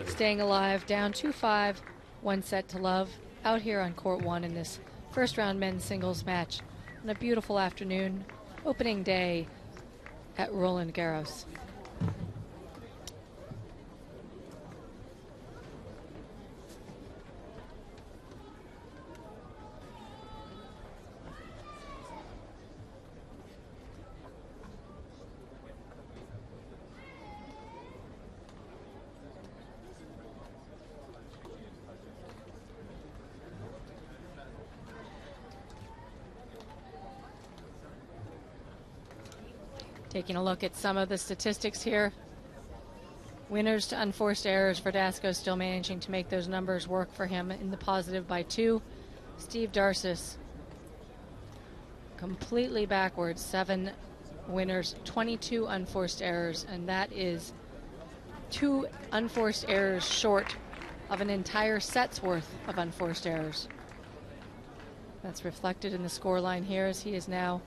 Staying alive, down 2-5, 1 set to love, out here on court 1 in this first round men's singles match on a beautiful afternoon, opening day at Roland Garros. Taking a look at some of the statistics here. Winners to unforced errors. Verdasco still managing to make those numbers work for him in the positive by 2. Steve Darcis completely backwards. 7 winners, 22 unforced errors, and that is 2 unforced errors short of an entire set's worth of unforced errors. That's reflected in the scoreline here, as he is now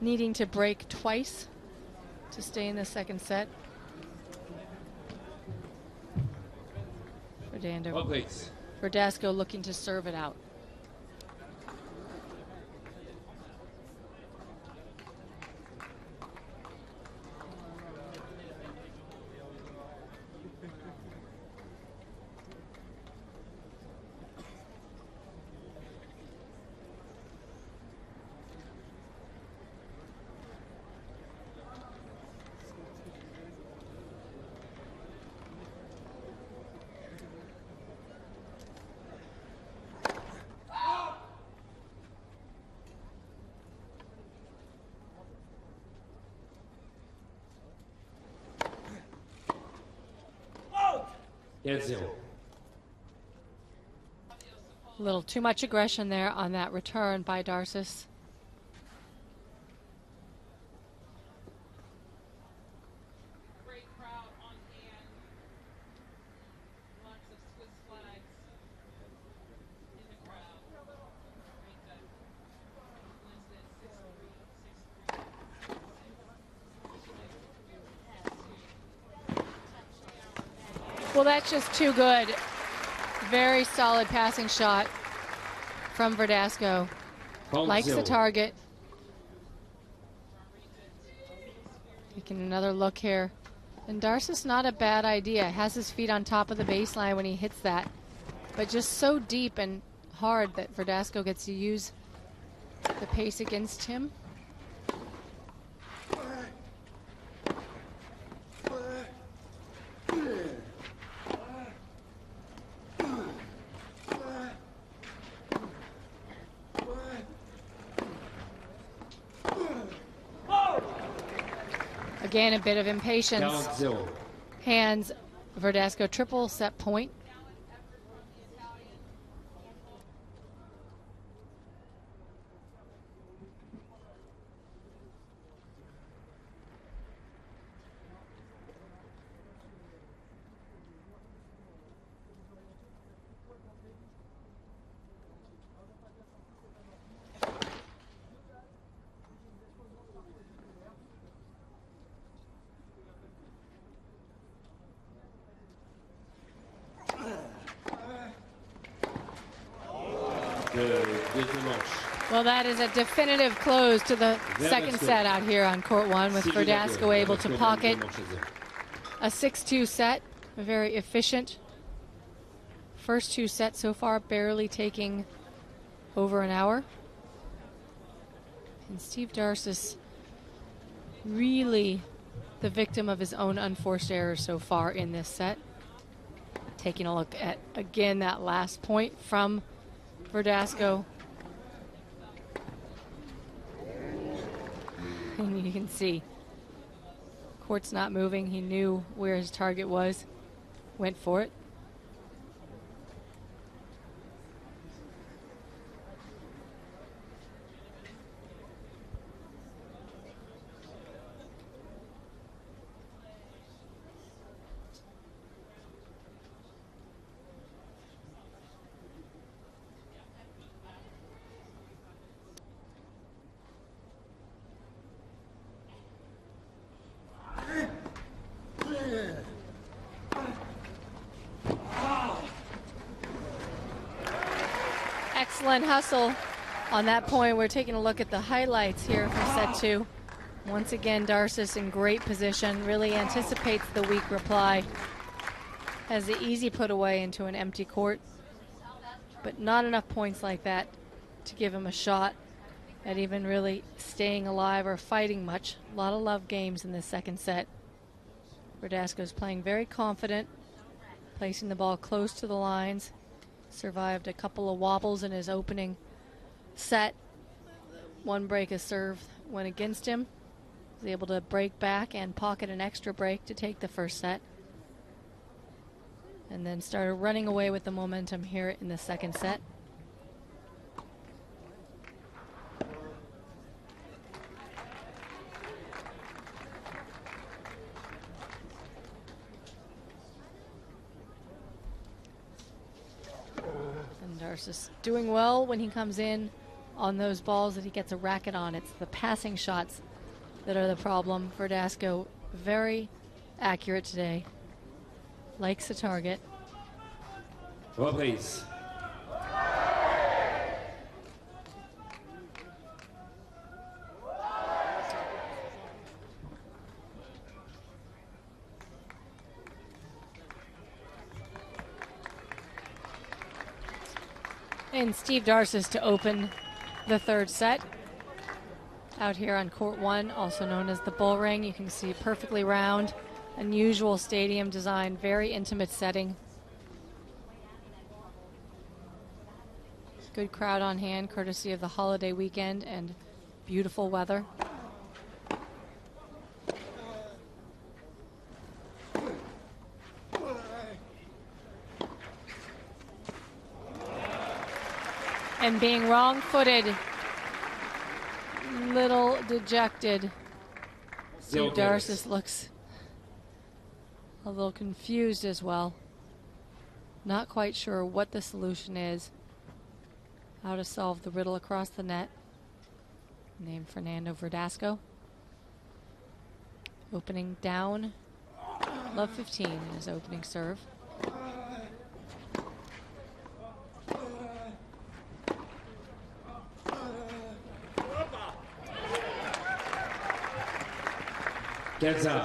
needing to break twice to stay in the second set. Verdasco looking to serve it out. A little too much aggression there on that return by Darcis. Great crowd on hand. Lots of Swiss flags in the crowd. Well, that's just too good. Very solid passing shot from Verdasco. Likes the 30. target. Taking another look here. And Darcis, not a bad idea. Has his feet on top of the baseline when he hits that. But just so deep and hard that Verdasco gets to use the pace against him. Again, a bit of impatience. 40. Hands Verdasco triple set point. Well, that is a definitive close to the second set out here on court one, with Verdasco able to pocket a 6-2 set. A very efficient first two sets so far, barely taking over an hour. And Steve Darcis really the victim of his own unforced errors so far in this set. Taking a look at, again, that last point from Verdasco. And you can see court's not moving. He knew where his target was, went for it. Excellent hustle on that point. We're taking a look at the highlights here for set two. Once again, Darcis in great position, really anticipates the weak reply. Has the easy put away into an empty court, but not enough points like that to give him a shot at even really staying alive or fighting much. A lot of love games in this second set. Verdasco's playing very confident, placing the ball close to the lines. Survived a couple of wobbles in his opening set. One break of serve went against him. Was able to break back and pocket an extra break to take the first set. And then started running away with the momentum here in the second set. Darcis doing well when he comes in on those balls that he gets a racket on. It's the passing shots that are the problem. Verdasco very accurate today. Likes the target. Reprise. And Steve Darcis to open the third set. Out here on court one, also known as the Bull Ring. You can see perfectly round, unusual stadium design, very intimate setting. Good crowd on hand, courtesy of the holiday weekend and beautiful weather. And being wrong-footed, little dejected. Steve Darcis looks a little confused as well. Not quite sure what the solution is. How to solve the riddle across the net. Named Fernando Verdasco. Opening down. Love 15 in his opening serve. 15.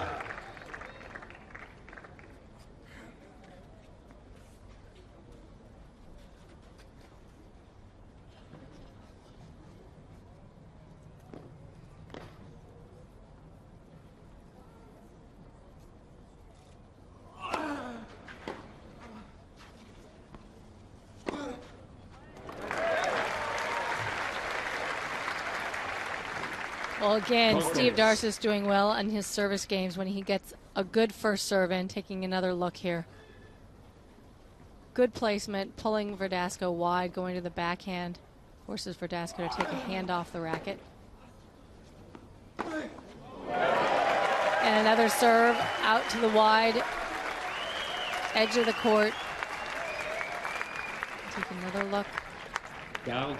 Well, again, Steve Darcis doing well on his service games when he gets a good first serve in, taking another look here. Good placement, pulling Verdasco wide, going to the backhand. Forces Verdasco to take a hand off the racket. And another serve out to the wide edge of the court. Take another look.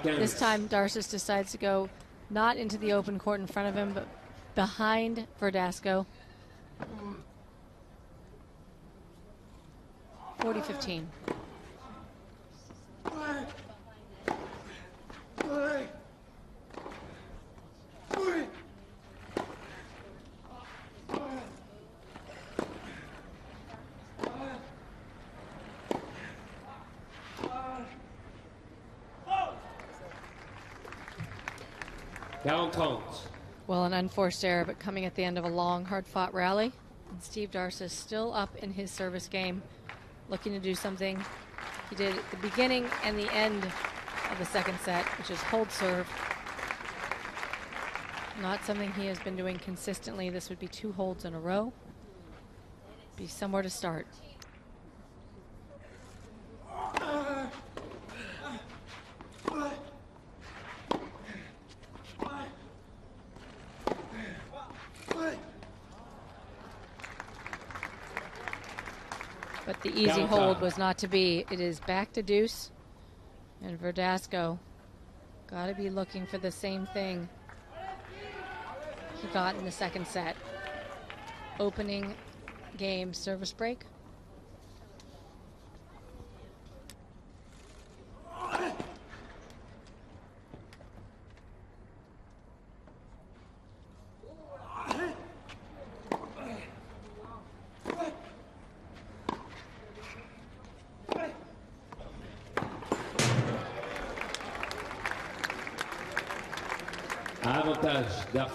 This time Darcis decides to go not into the open court in front of him, but behind Verdasco. 40-15. Well, an unforced error, but coming at the end of a long, hard-fought rally. And Steve Darcis still up in his service game, looking to do something he did at the beginning and the end of the second set, which is hold serve. Not something he has been doing consistently. This would be 2 holds in a row. Be somewhere to start. But the easy hold was not to be. It is back to deuce. And Verdasco got to be looking for the same thing he got in the second set. Opening game service break.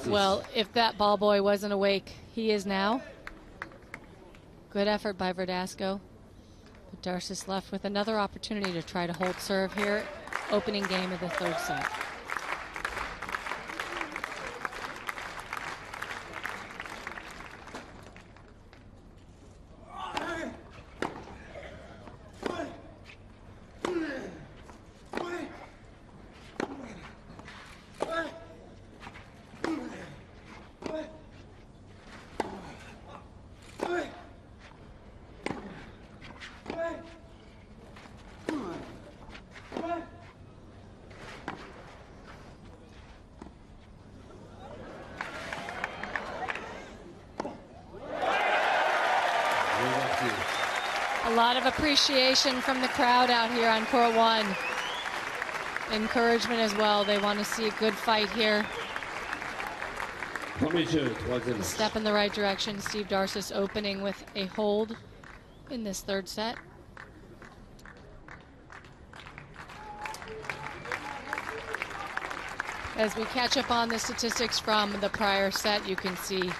Well, if that ball boy wasn't awake, he is now. Good effort by Verdasco. But Darcis left with another opportunity to try to hold serve here. Opening game of the third set. A lot of appreciation from the crowd out here on court 1. Encouragement as well. They want to see a good fight here. A step in the right direction. Steve Darcis opening with a hold in this third set. As we catch up on the statistics from the prior set, you can see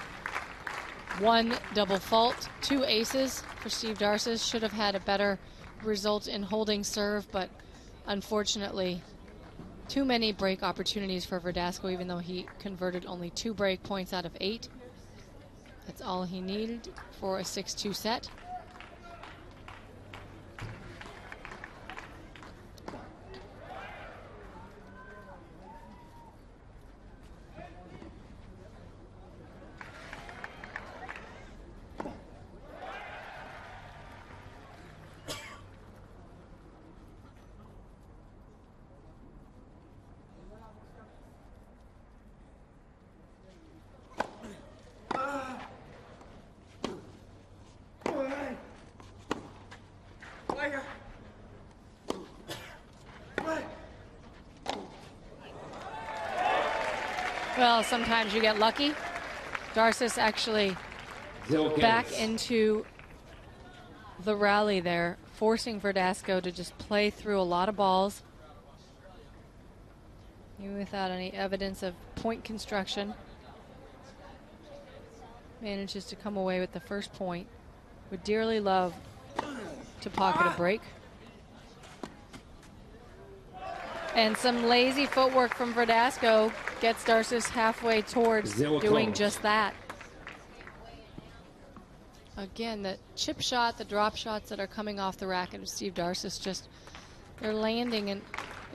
1 double fault, 2 aces for Steve Darcis. Should have had a better result in holding serve, but unfortunately, too many break opportunities for Verdasco, even though he converted only 2 break points out of 8. That's all he needed for a 6-2 set. Well, sometimes you get lucky. Darcis actually back into the rally there, forcing Verdasco to just play through a lot of balls, even without any evidence of point construction. Manages to come away with the first point. Would dearly love to pocket a break. And some lazy footwork from Verdasco gets Darcis halfway towards doing just that. Again, the chip shot, the drop shots that are coming off the racket of Steve Darcis, just they're landing, and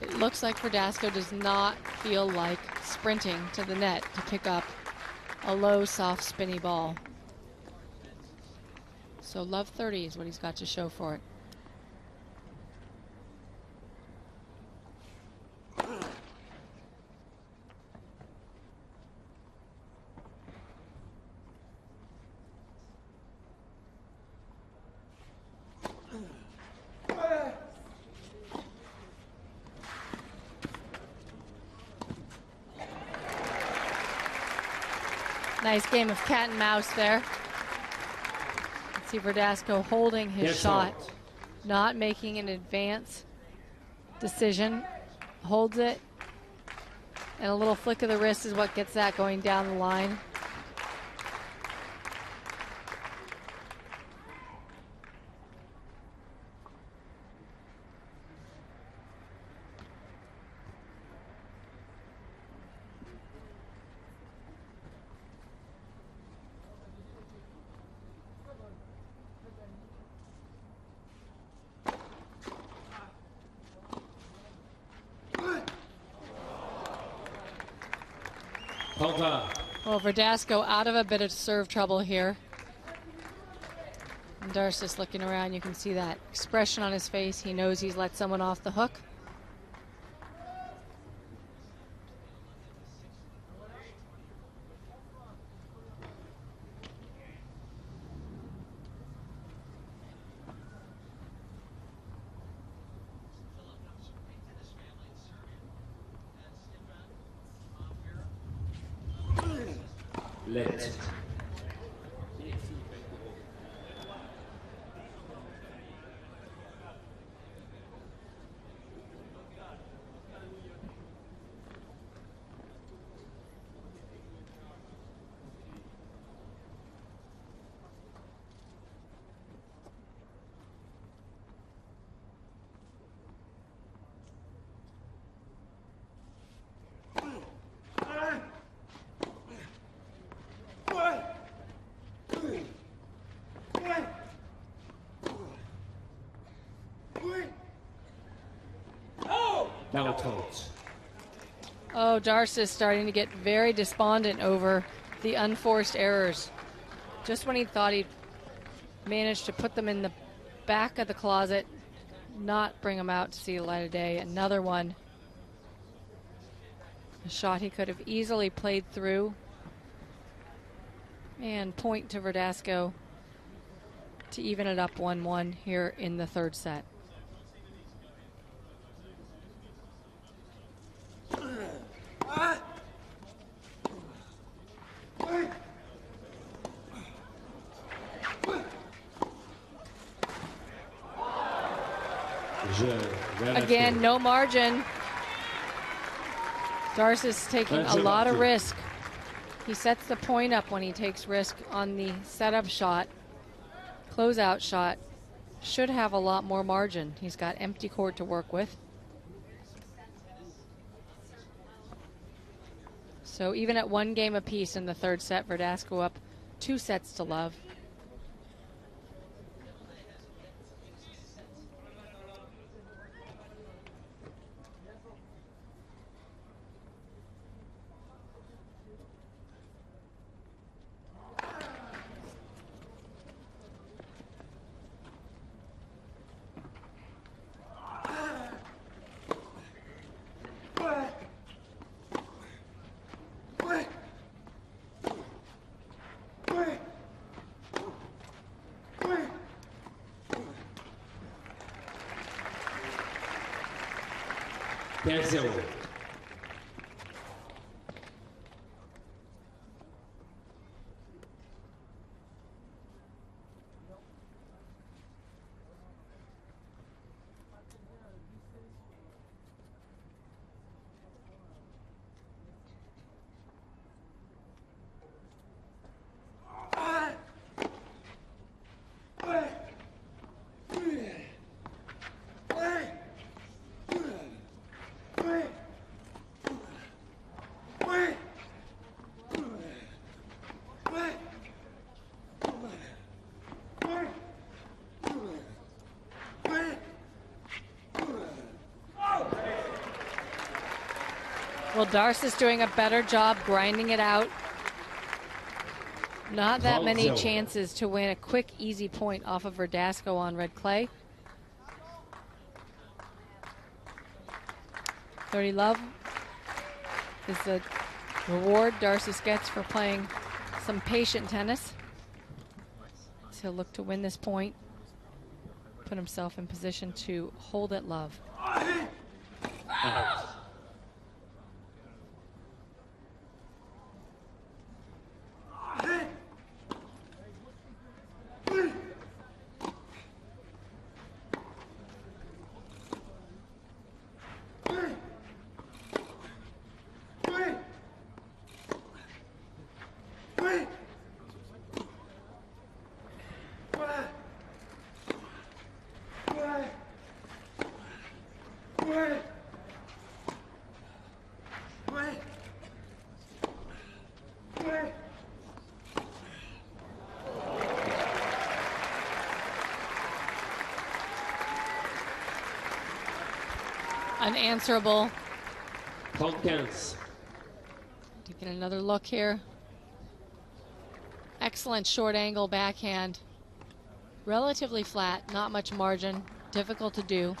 it looks like Verdasco does not feel like sprinting to the net to pick up a low, soft, spinny ball. So love 30 is what he's got to show for it. Nice game of cat and mouse there. Let's see Verdasco holding his shot, not making an advance decision. Holds it, and a little flick of the wrist is what gets that going down the line. Well, Verdasco out of a bit of serve trouble here. And Darcis looking around, you can see that expression on his face. He knows he's let someone off the hook. Let. Oh, Darcis starting to get very despondent over the unforced errors. Just when he thought he'd managed to put them in the back of the closet, not bring them out to see the light of day. Another one. A shot he could have easily played through. And point to Verdasco to even it up 1-1 here in the third set. Again, no margin. Darcis taking a lot of risk. He sets the point up when he takes risk on the setup shot. Closeout shot should have a lot more margin. He's got empty court to work with. So even at 1 game apiece in the third set, Verdasco up 2 sets to love. Well, Darcis doing a better job grinding it out. Not that many chances to win a quick, easy point off of Verdasco on red clay. 30 love is the reward Darcis gets for playing some patient tennis. So he'll look to win this point, put himself in position to hold it love. Unanswerable. Taking another look here. Excellent short angle backhand. Relatively flat, not much margin, difficult to do.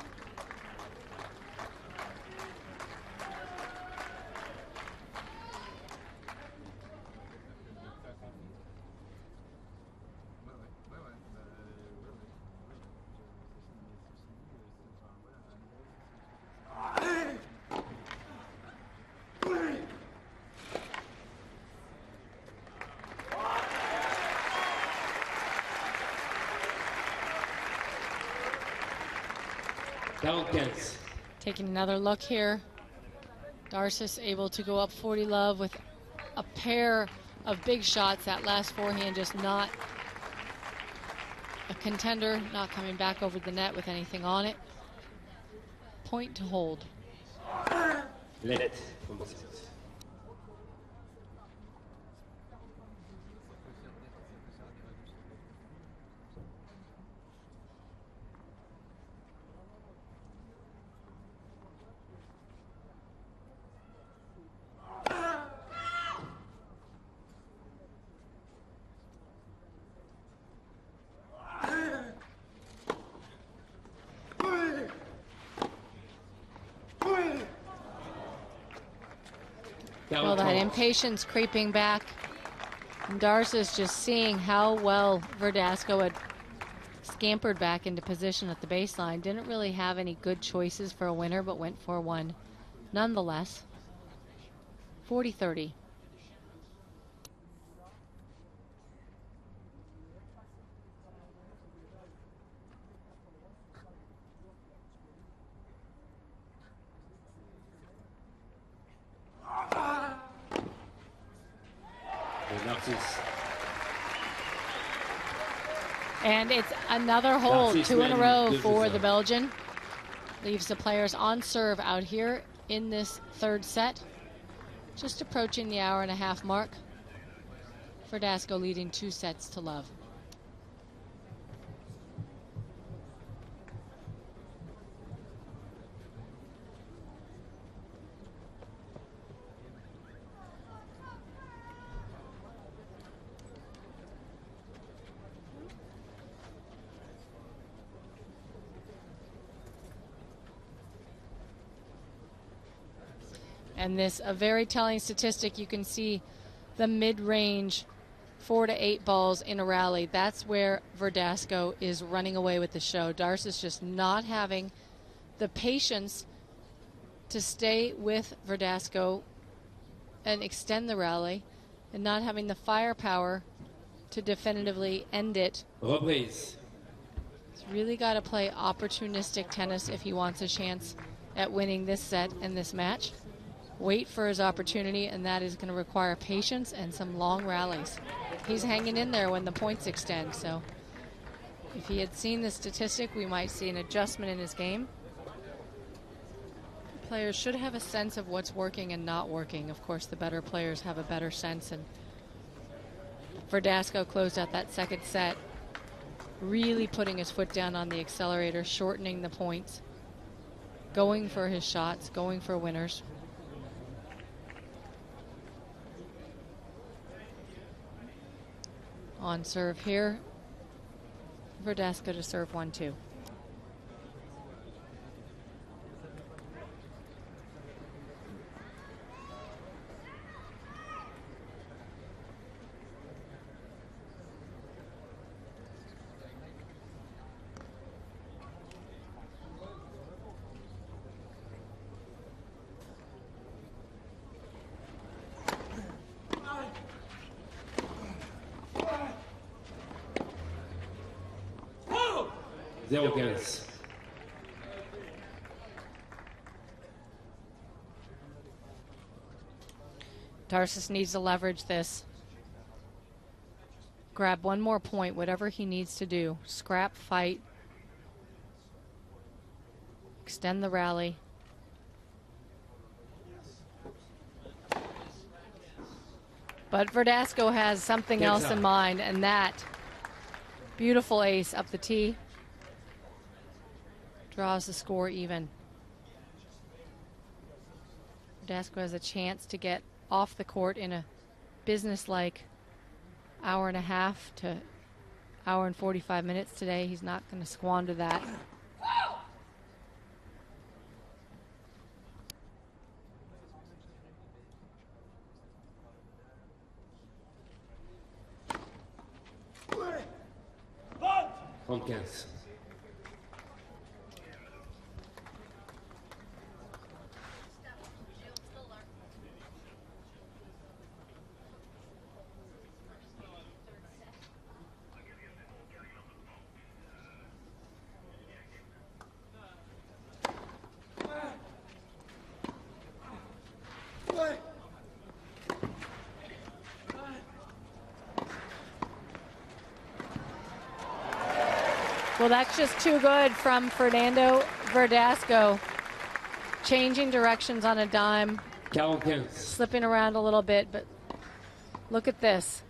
Taking another look here. Darcis able to go up 40 love with a pair of big shots. That last forehand just not a contender, not coming back over the net with anything on it. Point to hold. Let it. Well, that impatience creeping back. And Darcis just seeing how well Verdasco had scampered back into position at the baseline. Didn't really have any good choices for a winner, but went for one nonetheless. 40-30. And it's another hold, two in a row for the Belgian. Leaves the players on serve out here in this third set. Just approaching the hour-and-a-half mark. Verdasco leading 2-0. And this, a very telling statistic, you can see the mid-range 4 to 8 balls in a rally. That's where Verdasco is running away with the show. Darcis just not having the patience to stay with Verdasco and extend the rally, and not having the firepower to definitively end it. Reprise. He's really got to play opportunistic tennis if he wants a chance at winning this set and this match. Wait for his opportunity, and that is going to require patience and some long rallies. He's hanging in there when the points extend, so if he had seen the statistic, we might see an adjustment in his game. Players should have a sense of what's working and not working. Of course, the better players have a better sense, and Verdasco closed out that second set, really putting his foot down on the accelerator, shortening the points, going for his shots, going for winners. On serve here, Verdasco to serve 1-2. Darcis needs to leverage this. Grab one more point, whatever he needs to do. Scrap, fight. Extend the rally. But Verdasco has something else in mind, and that beautiful ace up the tee draws the score even. Verdasco has a chance to get off the court in a business-like hour and a half to hour and 45 minutes today. He's not going to squander that. Well, that's just too good from Fernando Verdasco. Changing directions on a dime. Slipping around a little bit, but look at this.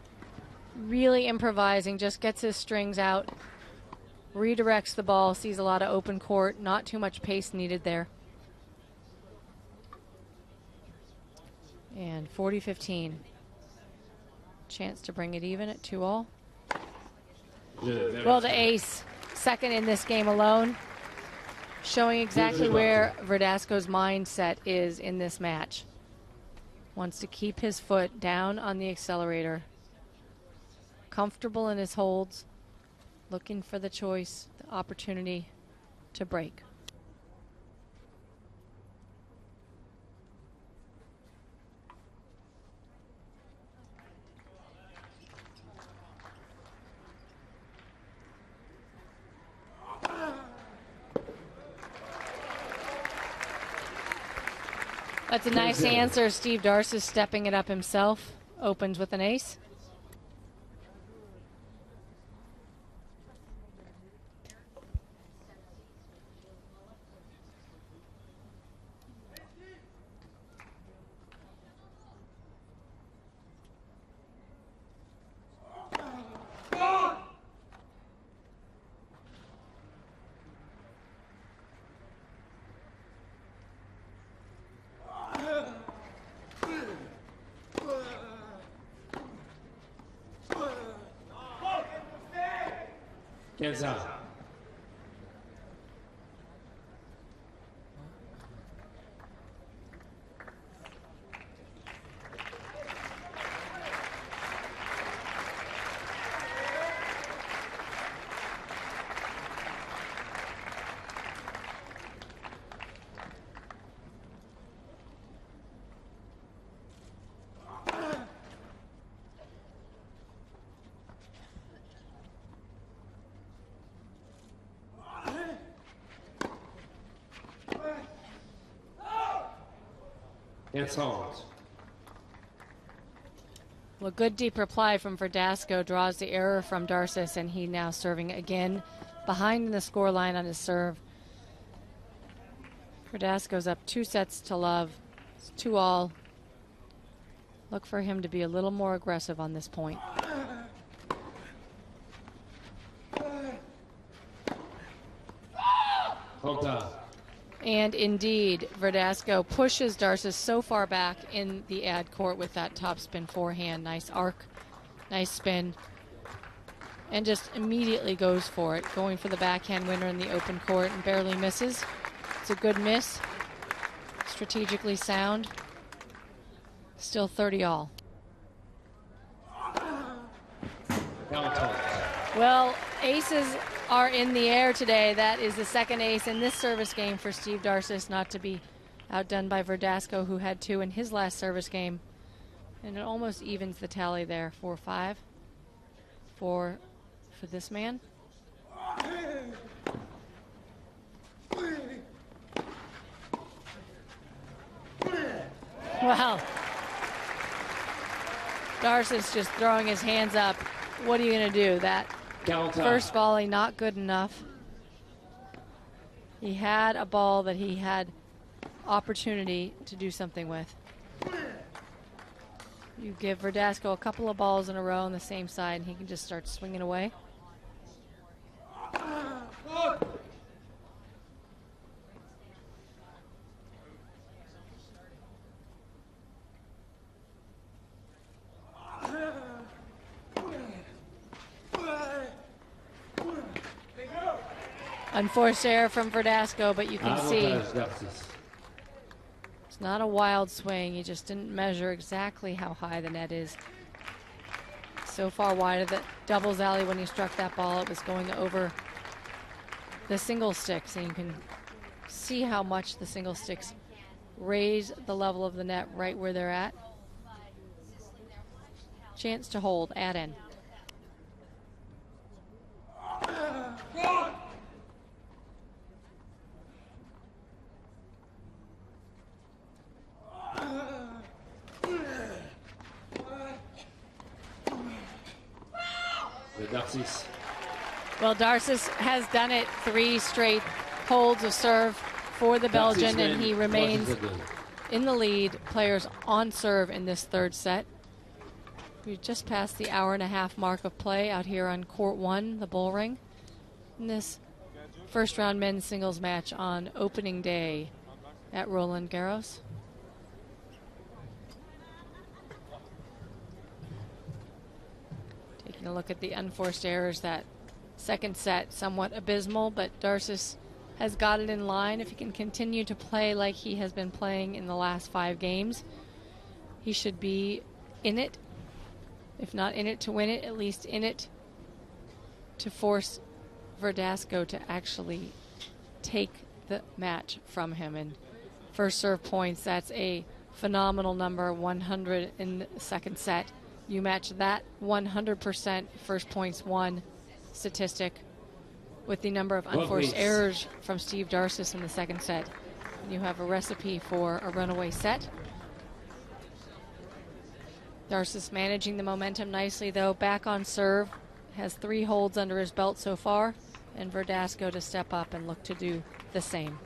Really improvising, just gets his strings out, redirects the ball, sees a lot of open court, not too much pace needed there. And 40-15. Chance to bring it even at 2-all. Well, the ace, second in this game alone, showing exactly where Verdasco's mindset is in this match. Wants to keep his foot down on the accelerator. Comfortable in his holds, looking for the choice, the opportunity to break. That's a nice answer. Steve Darcis stepping it up himself. Opens with an ace. Well, good deep reply from Verdasco draws the error from Darcis, and he now serving again behind the score line on his serve. Verdasco's up 2-0. It's 2-all. Look for him to be a little more aggressive on this point. And indeed, Verdasco pushes Darcis so far back in the ad court with that topspin forehand. Nice arc, nice spin. and just immediately goes for it, going for the backhand winner in the open court and barely misses. It's a good miss, strategically sound. Still 30 all. Well, aces are in the air today. That is the second ace in this service game for Steve Darcis, not to be outdone by Verdasco, who had 2 in his last service game. And it almost evens the tally there, 4-5 for this man. Wow. Darcis just throwing his hands up. What are you going to do? That first volley not good enough. He had a ball that he had opportunity to do something with. You give Verdasco a couple of balls in a row on the same side and he can just start swinging away. Unforced error from Verdasco, but you can see it's not a wild swing. He just didn't measure exactly how high the net is. So far wide of the doubles alley when he struck that ball, it was going over the single sticks, and you can see how much the single sticks raise the level of the net right where they're at. Chance to hold, add in. Darcis. Well, Darcis has done it 3 straight holds of serve for the Belgian, and he remains in the lead. Players on serve in this third set. We've just passed the hour-and-a-half mark of play out here on court 1, the bull ring, in this first round men's singles match on opening day at Roland Garros. Taking a look at the unforced errors, that second set somewhat abysmal, but Darcis has got it in line. If he can continue to play like he has been playing in the last 5 games, he should be in it. If not in it to win it, at least in it to force Verdasco to actually take the match from him. And first serve points, that's a phenomenal number, 100 in the second set. You match that 100% first points won statistic with the number of unforced errors from Steve Darcis in the second set. And you have a recipe for a runaway set. Darcis managing the momentum nicely, though, back on serve, has 3 holds under his belt so far, and Verdasco to step up and look to do the same.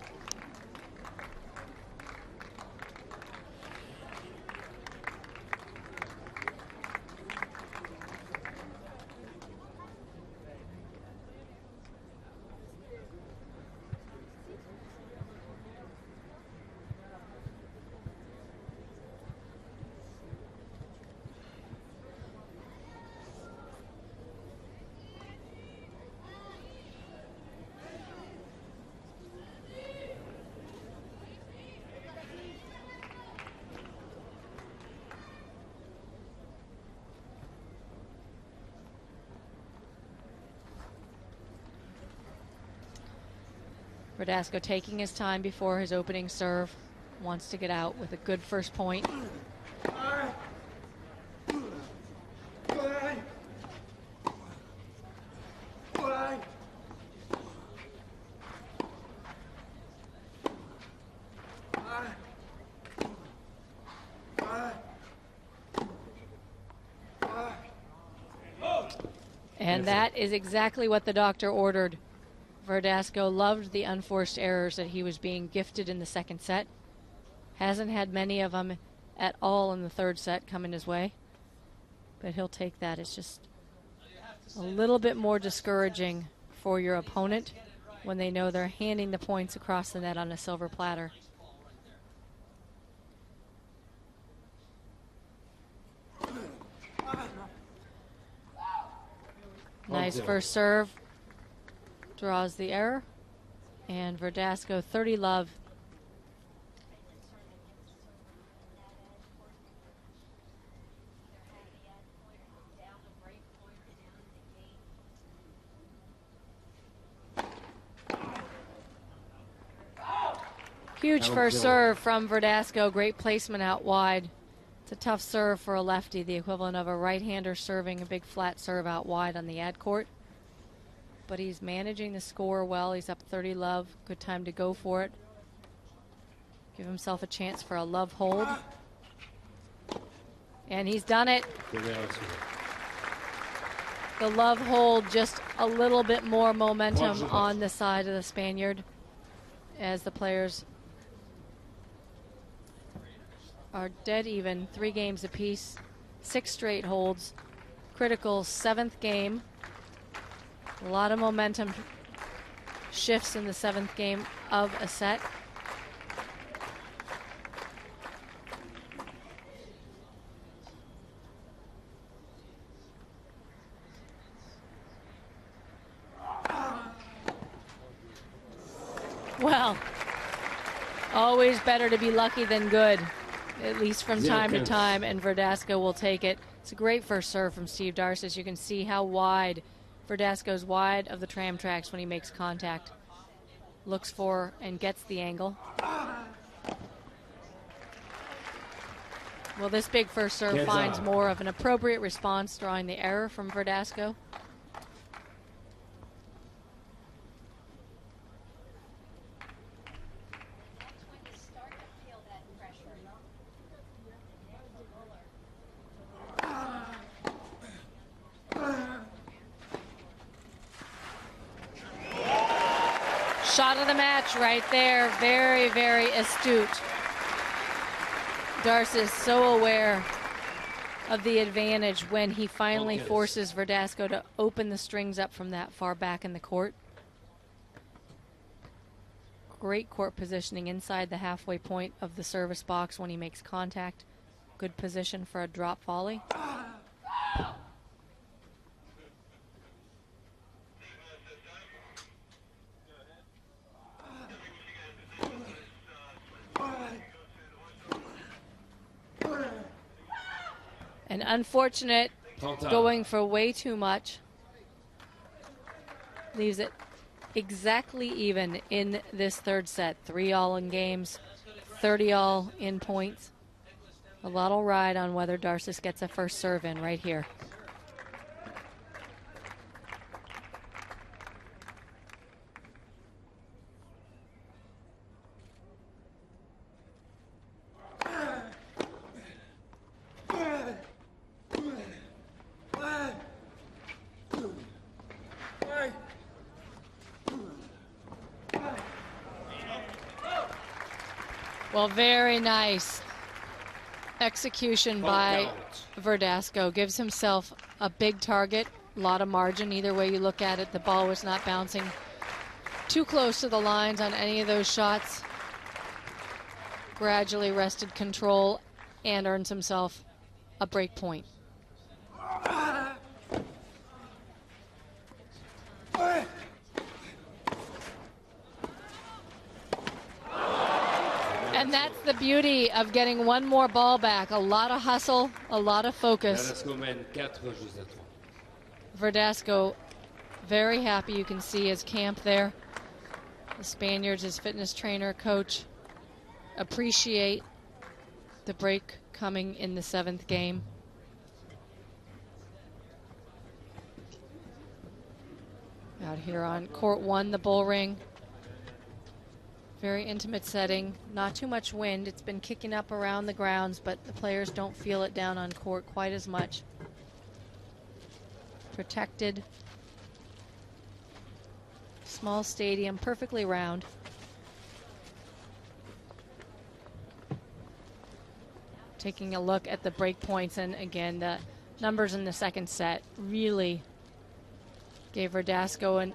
Verdasco taking his time before his opening serve. Wants to get out with a good first point. And that is exactly what the doctor ordered. Verdasco loved the unforced errors that he was being gifted in the second set. Hasn't had many of them at all in the third set coming his way. But he'll take that. It's just a little bit more discouraging for your opponent when they know they're handing the points across the net on a silver platter. Nice first serve. Draws the error. And Verdasco 30-love. Huge first serve from Verdasco. Great placement out wide. It's a tough serve for a lefty, the equivalent of a right-hander serving a big flat serve out wide on the ad court. But he's managing the score well. He's up 30-love. Good time to go for it. Give himself a chance for a love hold. And he's done it. The love hold, just a little bit more momentum on the side of the Spaniard as the players are dead even, 3 games apiece, 6 straight holds. Critical 7th game. A lot of momentum shifts in the 7th game of a set. Well, always better to be lucky than good, at least from time to time, and Verdasco will take it. It's a great first serve from Steve Darcis. You can see how wide Verdasco's wide of the tram tracks when he makes contact. Looks for and gets the angle. Well, this big first serve finds more of an appropriate response, drawing the error from Verdasco. Shot of the match right there. Very, very astute. Darcis so aware of the advantage when he finally forces Verdasco to open the strings up from that far back in the court. Great court positioning inside the halfway point of the service box when he makes contact. Good position for a drop volley. An unfortunate going for way too much. Leaves it exactly even in this 3rd set. 3-all in games, 30-all in points. A lot will ride on whether Darcis gets a first serve in right here. Well, very nice execution by Verdasco. Gives himself a big target, a lot of margin. Either way you look at it, the ball was not bouncing too close to the lines on any of those shots. Gradually wrested control and earns himself a break point. And that's the beauty of getting one more ball back. A lot of hustle, a lot of focus. Verdasco very happy. You can see his camp there. The Spaniards, his fitness trainer, coach, appreciate the break coming in the 7th game. Out here on court 1, the bull ring. Very intimate setting, not too much wind. It's been kicking up around the grounds, but the players don't feel it down on court quite as much. Protected. Small stadium, perfectly round. Taking a look at the break points, and again, the numbers in the 2nd set really gave Verdasco an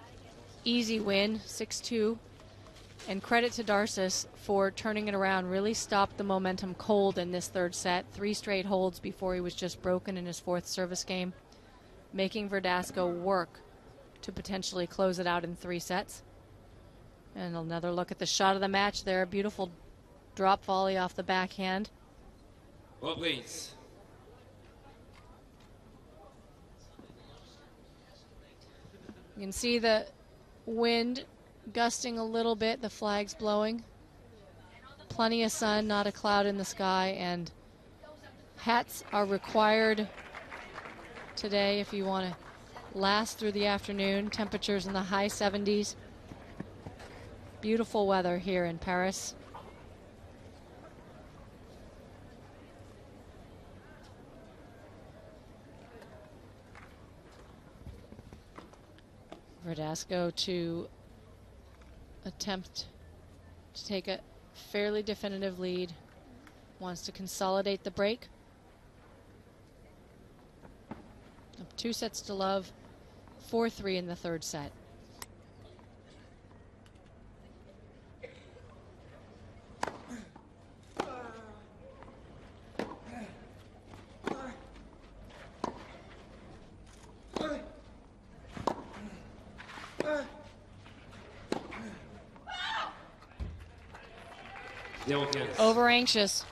easy win, 6-2. And credit to Darcis for turning it around, really stopped the momentum cold in this 3rd set. 3 straight holds before he was just broken in his 4th service game. making Verdasco work to potentially close it out in 3 sets. And another look at the shot of the match there. Beautiful drop volley off the backhand. Well, please. You can see the wind gusting a little bit, the flag's blowing. Plenty of sun, not a cloud in the sky, and hats are required today if you want to last through the afternoon. Temperatures in the high 70s. Beautiful weather here in Paris. Verdasco to attempt to take a fairly definitive lead. Wants to consolidate the break. Up 2 sets to love. 4-3 in the 3rd set. Over anxious.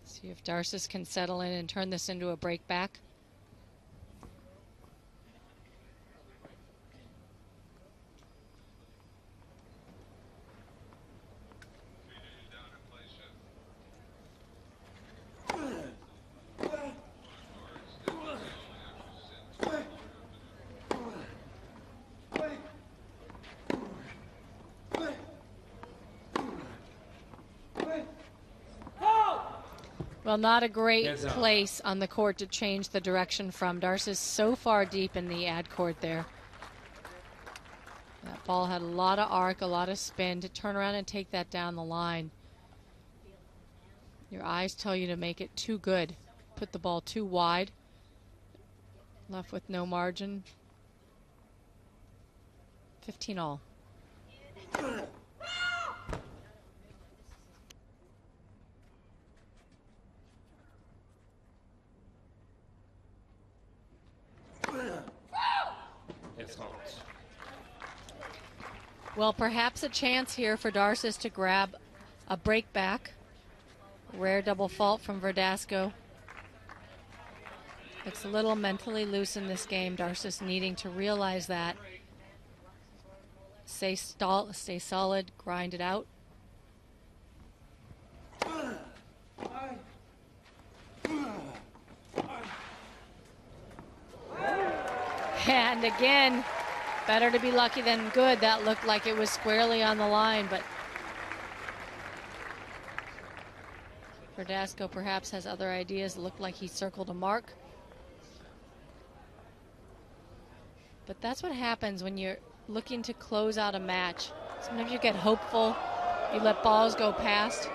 See if Darcis can settle in and turn this into a break back. Well, not a great place on the court to change the direction from. Darcis so far deep in the ad court there. That ball had a lot of arc, a lot of spin. To turn around and take that down the line, your eyes tell you to make it too good. Put the ball too wide. Left with no margin. 15 all. Well, perhaps a chance here for Darcis to grab a break back. Rare double fault from Verdasco. It's a little mentally loose in this game. Darcis needing to realize that. Stay solid, grind it out. And again, better to be lucky than good. That looked like it was squarely on the line, but Verdasco perhaps has other ideas. It looked like he circled a mark. But that's what happens when you're looking to close out a match. Sometimes you get hopeful, you let balls go past.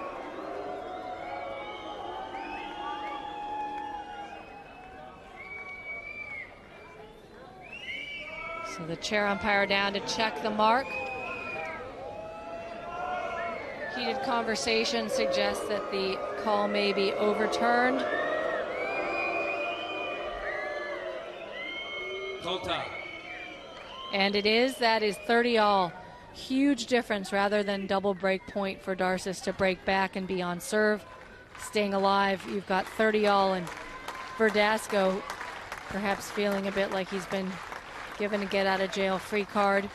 So the chair umpire down to check the mark. Heated conversation suggests that the call may be overturned. And it is. That is 30 all. Huge difference rather than double break point for Darcis to break back and be on serve. Staying alive, you've got 30 all, and Verdasco perhaps feeling a bit like he's been given a get out of jail free card.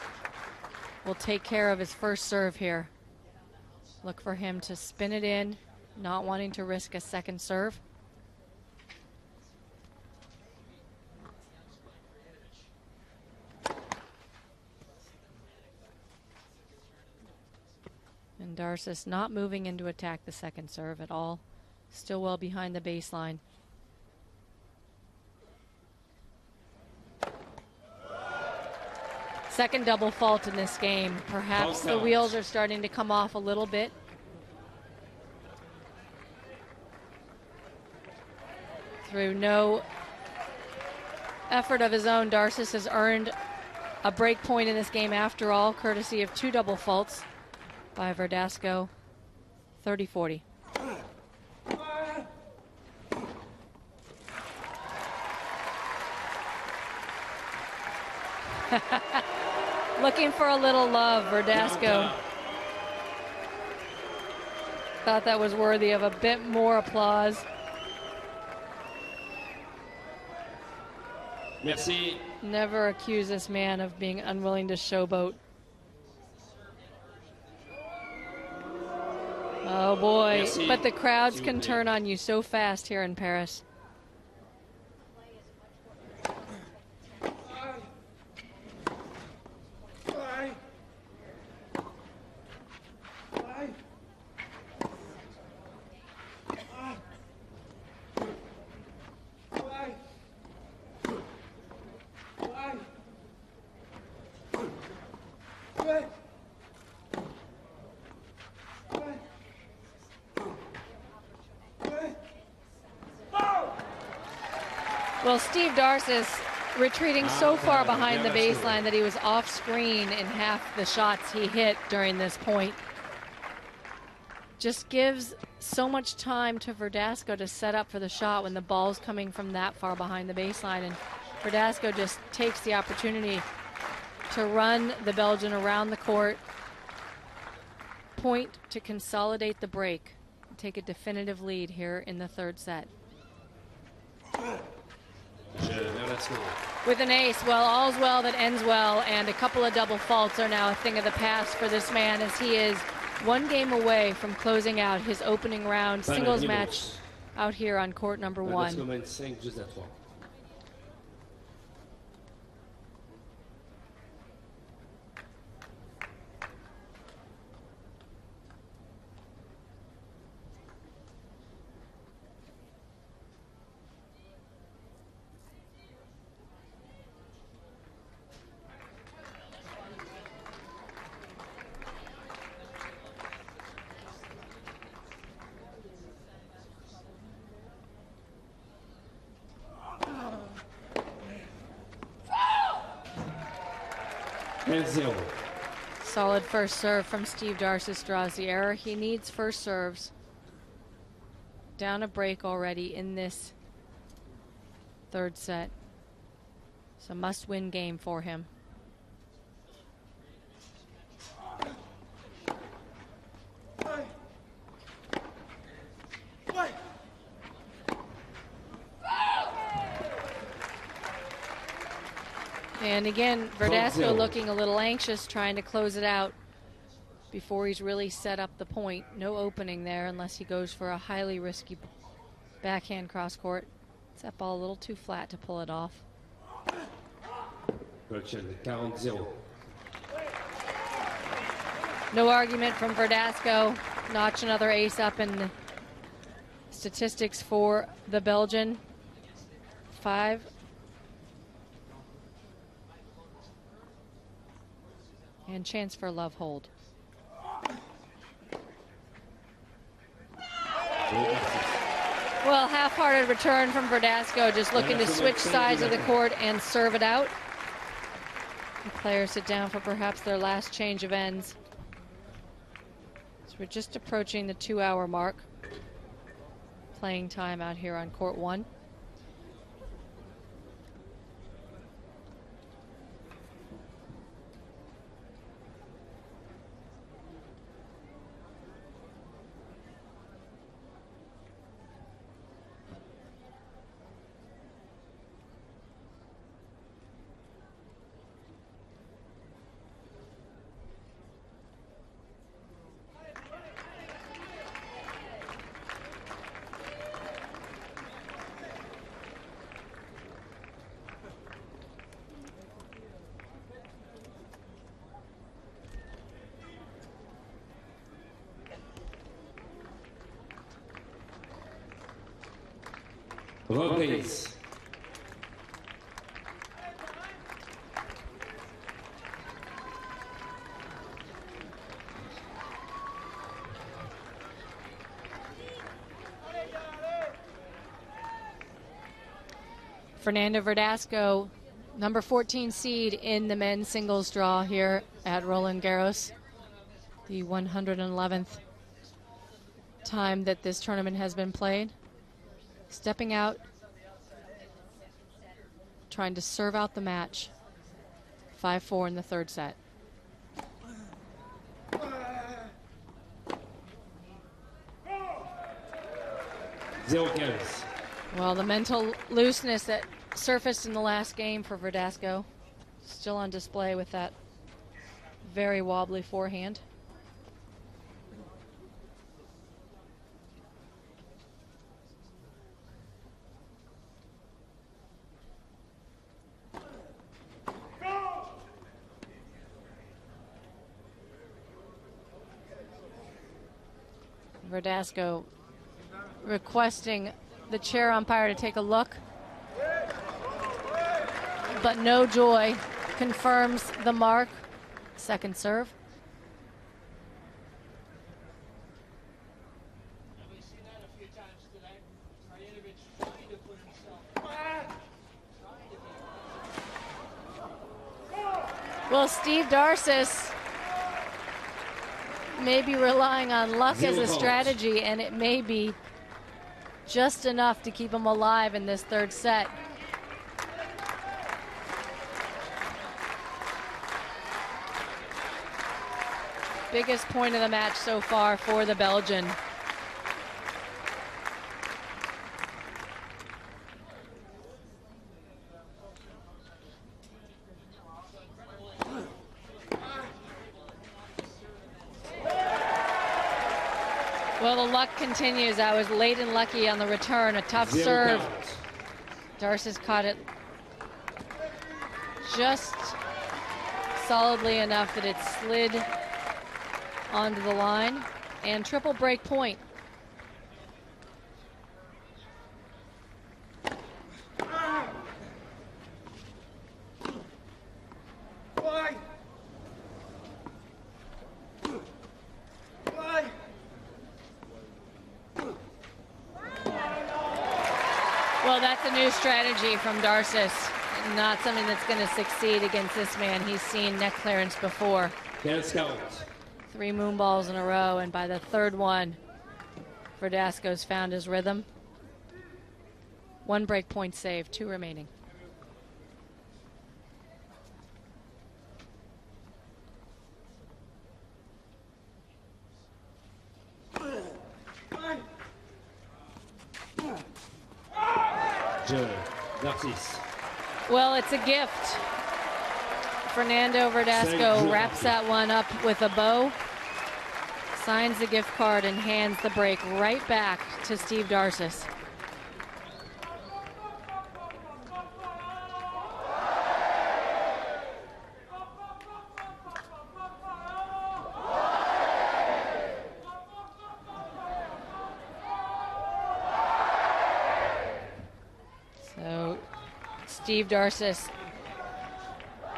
Will take care of his first serve here. Look for him to spin it in, not wanting to risk a second serve. And Darcis not moving in to attack the second serve at all. Still well behind the baseline. Second double fault in this game. Perhaps the wheels are starting to come off a little bit. Through no effort of his own, Darcis has earned a break point in this game after all, courtesy of 2 double faults. by Verdasco, 30-40. Looking for a little love, Verdasco. Thought that was worthy of a bit more applause. Merci. Never accuse this man of being unwilling to showboat. Oh boy, Merci. but the crowds can turn on you so fast here in Paris. Well, Steve Darcis retreating so far behind the baseline that he was off screen in half the shots he hit during this point. Just gives so much time to Verdasco to set up for the shot when the ball's coming from that far behind the baseline. And Verdasco just takes the opportunity to run the Belgian around the court, point to consolidate the break, and take a definitive lead here in the third set. With an ace, well, all's well that ends well, and a couple of double faults are now a thing of the past for this man, as he is one game away from closing out his opening round singles match out here on court number 1. Solid first serve from Steve Darcis draws the error. He needs first serves. Down a break already in this third set. It's a must-win game for him. And again, Verdasco looking a little anxious, trying to close it out before he's really set up the point. No opening there unless he goes for a highly risky backhand cross court. It's that ball a little too flat to pull it off. No argument from Verdasco. Notch another ace up in the statistics for the Belgian. 5. And chance for love hold. Well, half-hearted return from Verdasco, just looking to switch sides of the court and serve it out. The players sit down for perhaps their last change of ends. So we're just approaching the 2-hour mark. Playing time out here on court 1. Reprise. Fernando Verdasco, number 14 seed in the men's singles draw here at Roland Garros. The 111th time that this tournament has been played. Stepping out, trying to serve out the match. 5-4 in the third set. Well, the mental looseness that surfaced in the last game for Verdasco still on display with that very wobbly forehand. Verdasco requesting the chair umpire to take a look, but no joy, confirms the mark. Second serve. Well, Steve Darcis may be relying on luck as a strategy, and it may be just enough to keep him alive in this third set. Biggest point of the match so far for the Belgian. Well, the luck continues. I was late and lucky on the return. A tough serve. Darcis caught it just solidly enough that it slid onto the line. And triple break point. Well, that's a new strategy from Darcis. Not something that's going to succeed against this man. He's seen neck clearance before. 3 moon balls in a row, and by the third one, Verdasco's found his rhythm. 1 break point save, 2 remaining. Darcis. Well, it's a gift. Fernando Verdasco wraps that one up with a bow, signs the gift card, and hands the break right back to Steve Darcis. So Steve Darcis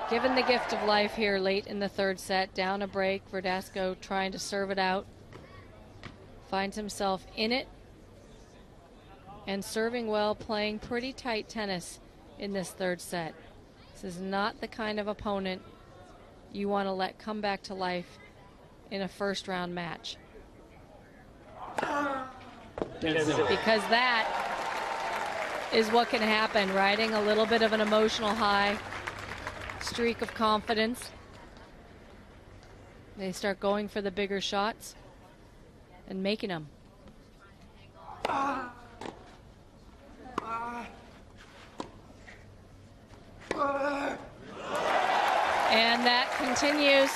given the gift of life here late in the third set, down a break. Verdasco trying to serve it out. Finds himself in it and serving well, playing pretty tight tennis in this third set. This is not the kind of opponent you want to let come back to life in a first round match. Because that is what can happen, riding a little bit of an emotional high, streak of confidence. They start going for the bigger shots and making them. And that continues.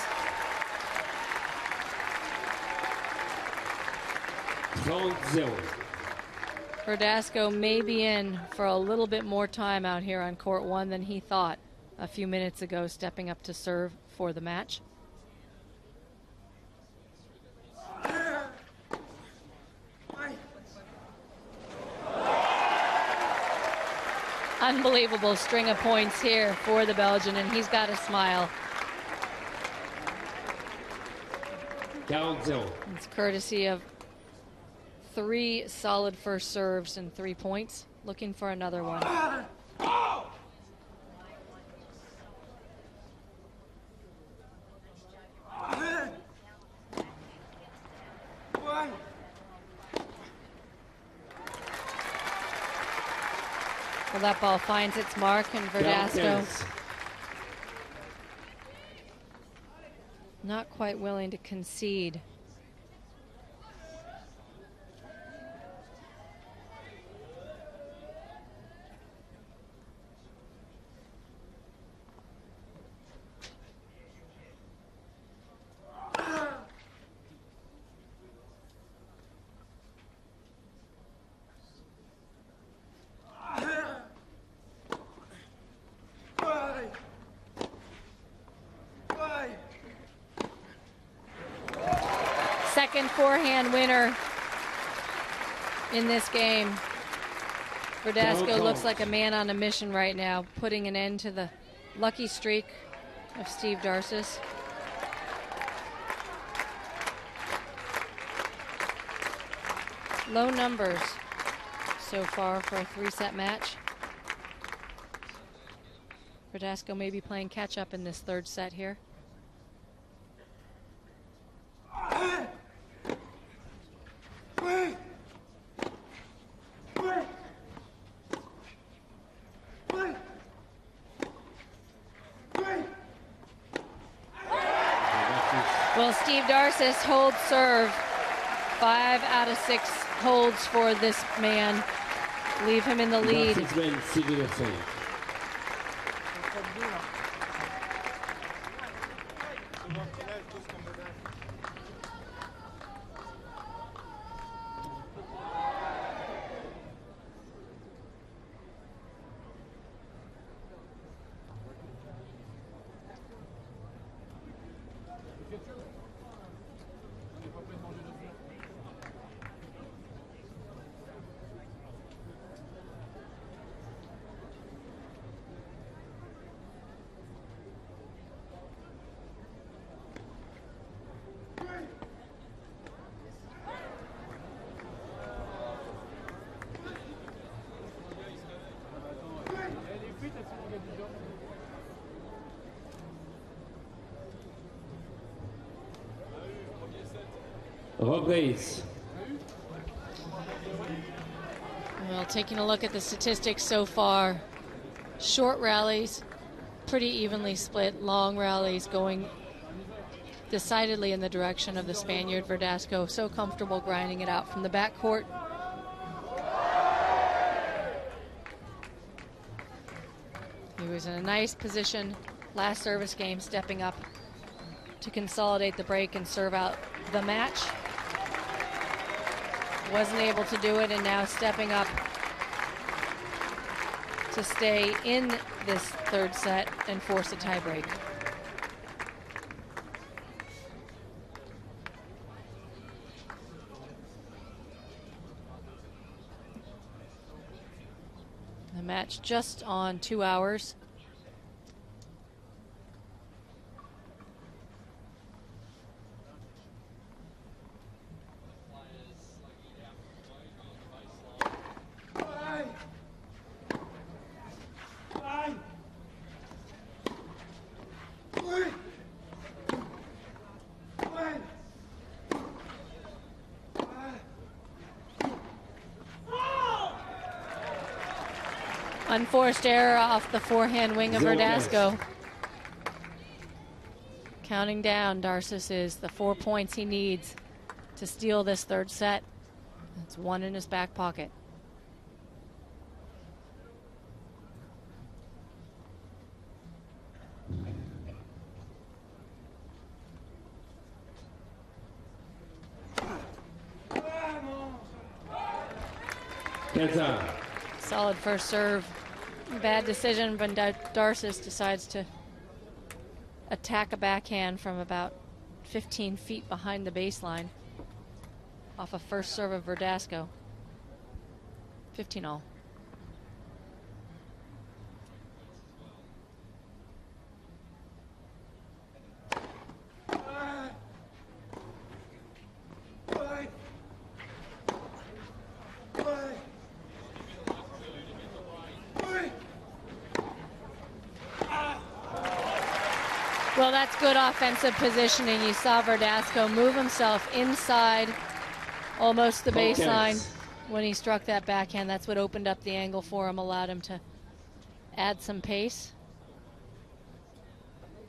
Verdasco may be in for a little bit more time out here on court 1 than he thought a few minutes ago, stepping up to serve for the match. Unbelievable string of points here for the Belgian, and he's got a smile. It's courtesy of 3 solid first serves and 3 points. Looking for another one. Well, that ball finds its mark, and Verdasco not quite willing to concede. Second forehand winner in this game. Verdasco looks like a man on a mission right now, putting an end to the lucky streak of Steve Darcis. Low numbers so far for a 3-set match. Verdasco may be playing catch up in this third set here. Well, Steve Darcis holds serve. 5 out of 6 holds for this man. Leave him in the lead. Reprise. Well, taking a look at the statistics so far, short rallies, pretty evenly split, long rallies going decidedly in the direction of the Spaniard Verdasco. So comfortable grinding it out from the backcourt. He was in a nice position last service game, stepping up to consolidate the break and serve out the match. Wasn't able to do it, and now stepping up to stay in this third set and force a tiebreak. The match just on 2 hours. Unforced error off the forehand wing of Verdasco. Counting down, Darcis is the 4 points he needs to steal this third set. That's 1 in his back pocket. Solid first serve. Bad decision when Darcis decides to attack a backhand from about 15 feet behind the baseline off a first serve of Verdasco. 15-all. Well, that's good offensive positioning. You saw Verdasco move himself inside almost the baseline when he struck that backhand. That's what opened up the angle for him, allowed him to add some pace,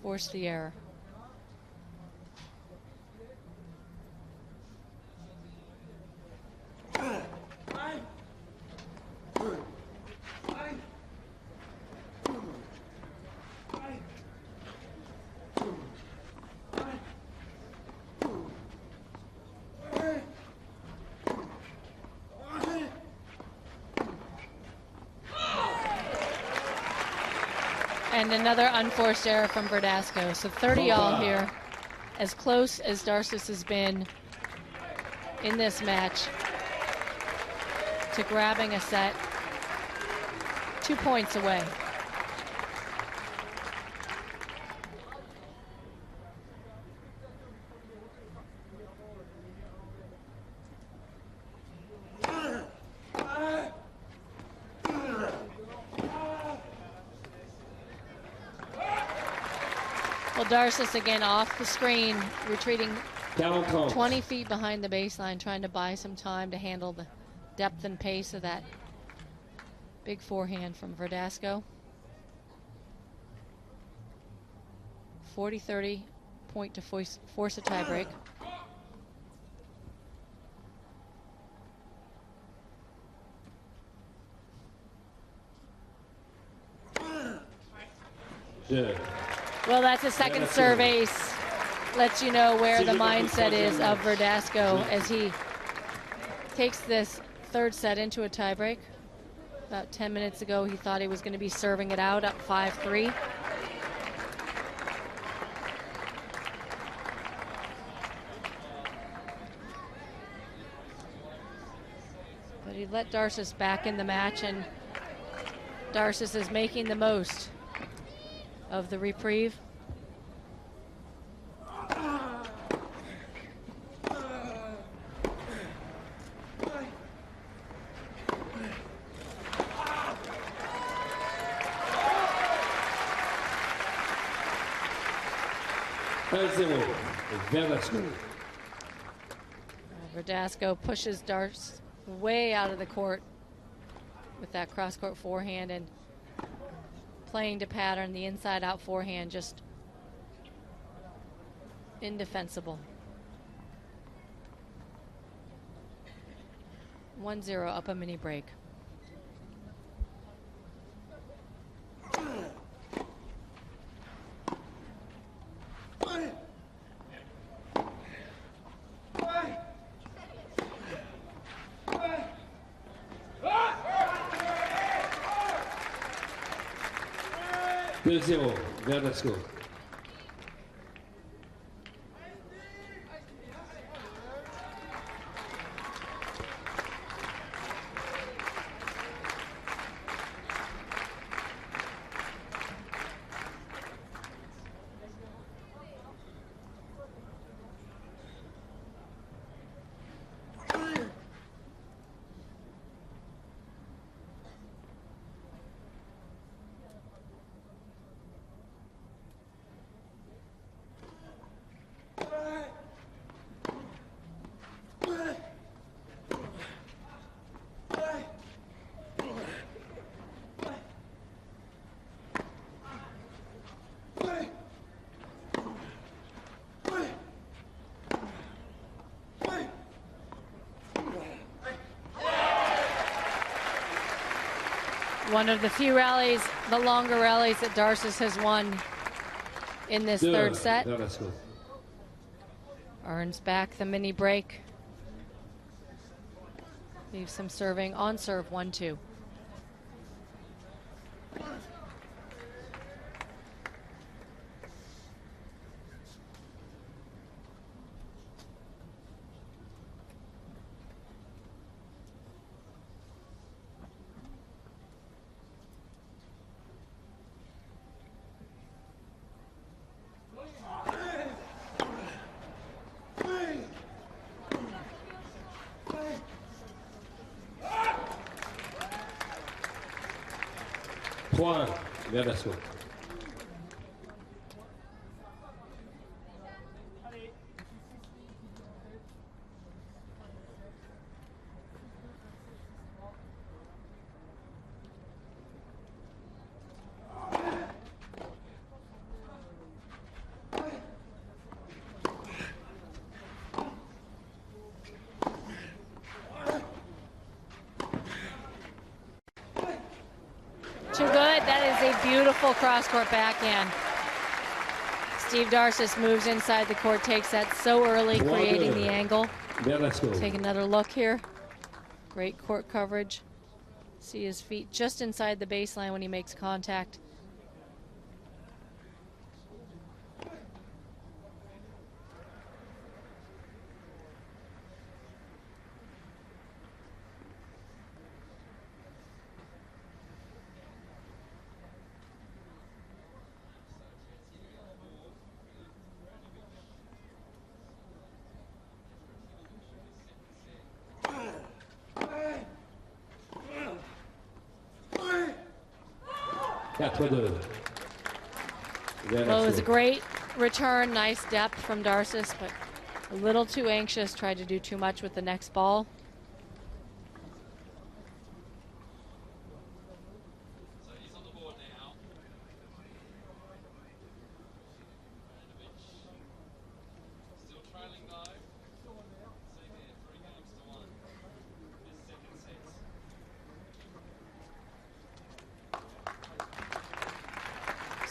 force the error. And another unforced error from Verdasco. So 30-all here, as close as Darcis has been in this match to grabbing a set, 2 points away. Well, Darcis again off the screen, retreating 20 feet behind the baseline, trying to buy some time to handle the depth and pace of that big forehand from Verdasco. 40-30 point to force a tiebreak. Yeah. Well, that's a second serve ace. Lets you know where the mindset is of Verdasco as he takes this third set into a tiebreak. About 10 minutes ago, he thought he was going to be serving it out up 5-3. But he let Darcis back in the match, and Darcis is making the most of the reprieve. Verdasco pushes Darcis way out of the court with that cross-court forehand and playing to pattern. The inside-out forehand just indefensible. 1-0 up a mini break. Verdasco. One of the few rallies, the longer rallies that Darcis has won in this third set. Earns back the mini break. Leaves him serving on serve 1-2. Verdasco. a beautiful cross-court backhand. Steve Darcis moves inside the court, takes that so early, creating the angle. Take another look here. Great court coverage. See his feet just inside the baseline when he makes contact. Well, it was a great return, nice depth from Darcis, but a little too anxious, tried to do too much with the next ball.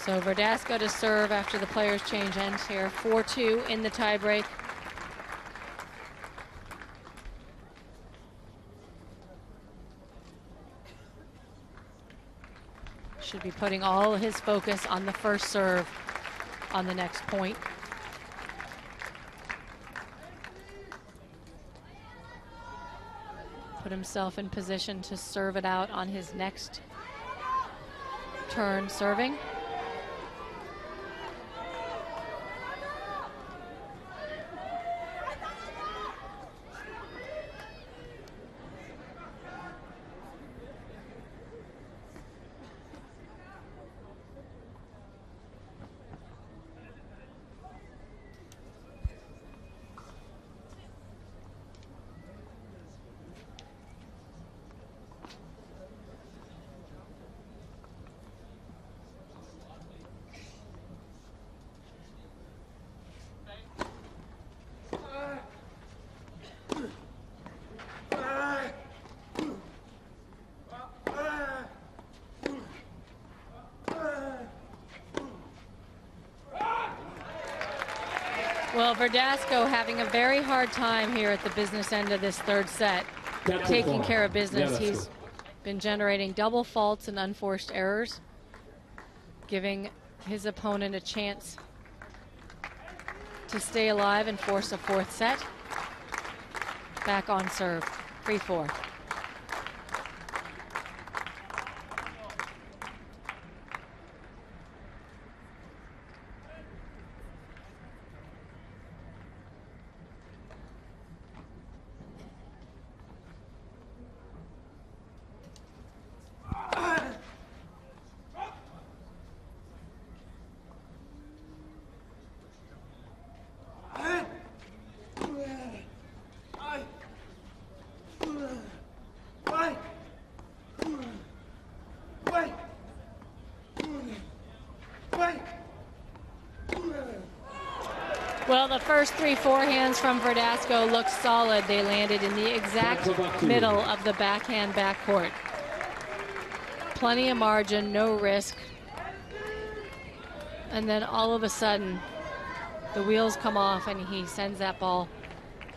So Verdasco to serve after the players change ends here. 4-2 in the tiebreak. Should be putting all his focus on the first serve on the next point. Put himself in position to serve it out on his next turn serving. Well, Verdasco having a very hard time here at the business end of this third set, taking care of business. He's been generating double faults and unforced errors, giving his opponent a chance to stay alive and force a fourth set. Back on serve, 3-4. Well, the first three forehands from Verdasco looked solid. They landed in the exact middle of the backhand backcourt. Plenty of margin, no risk. And then all of a sudden, the wheels come off and he sends that ball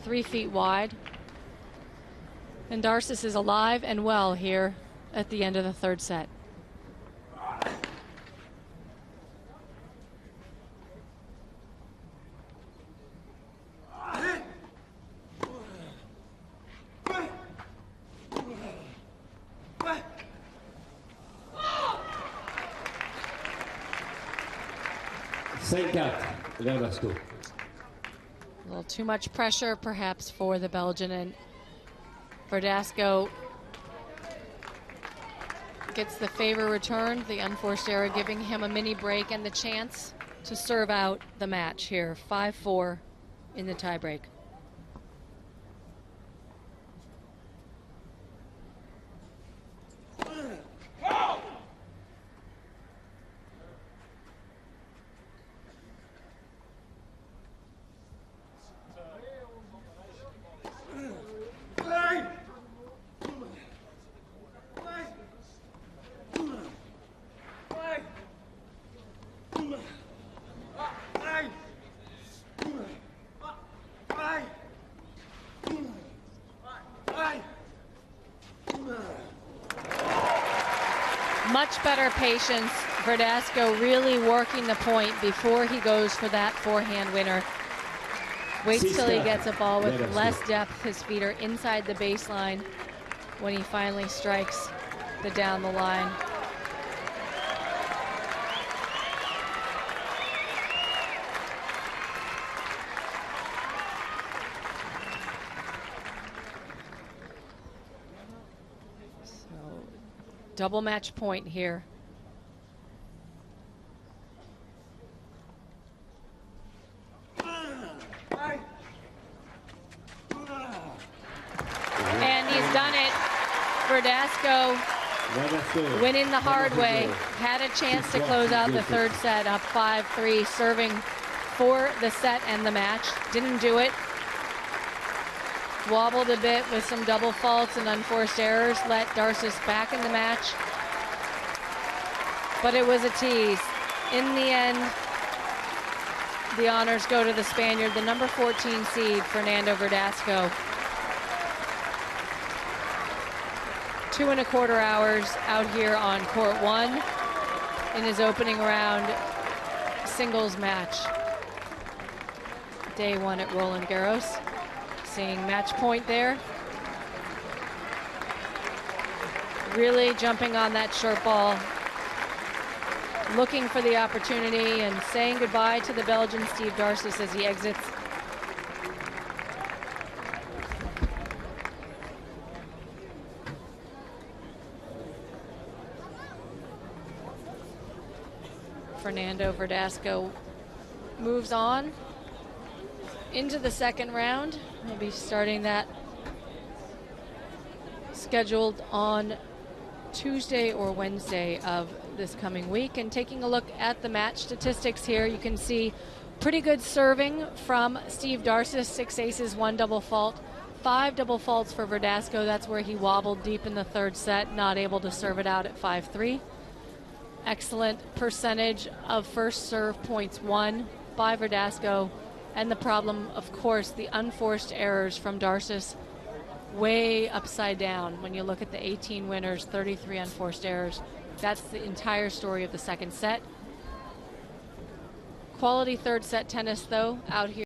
3 feet wide. And Darcis is alive and well here at the end of the third set. Verdasco. A little too much pressure perhaps for the Belgian, and Verdasco gets the favor returned, the unforced error giving him a mini break and the chance to serve out the match here. 5-4 in the tiebreak. much better patience. Verdasco really working the point before he goes for that forehand winner. Waits till he gets a ball with less depth. His feet are inside the baseline when he finally strikes the down the line. So, double match point here. And he's done it. Verdasco winning the hard way. Had a chance to close out the third set up 5-3, serving for the set and the match. Didn't do it. Wobbled a bit with some double faults and unforced errors. Let Darcis back in the match. But it was a tease. In the end, the honors go to the Spaniard, the number 14 seed, Fernando Verdasco. 2¼ hours out here on court 1 in his opening round singles match. Day 1 at Roland Garros. Seeing match point there. Really jumping on that short ball. Looking for the opportunity and saying goodbye to the Belgian Steve Darcis as he exits. Fernando Verdasco moves on into the second round. He'll be starting that scheduled on Tuesday or Wednesday of this coming week. And taking a look at the match statistics here, you can see pretty good serving from Steve Darcis. 6 aces, 1 double fault, 5 double faults for Verdasco. That's where he wobbled deep in the third set, not able to serve it out at 5-3. Excellent percentage of first serve points won by Verdasco. And the problem, of course, the unforced errors from Darcis, way upside down. When you look at the 18 winners, 33 unforced errors. That's the entire story of the second set. Quality third set tennis, though, out here.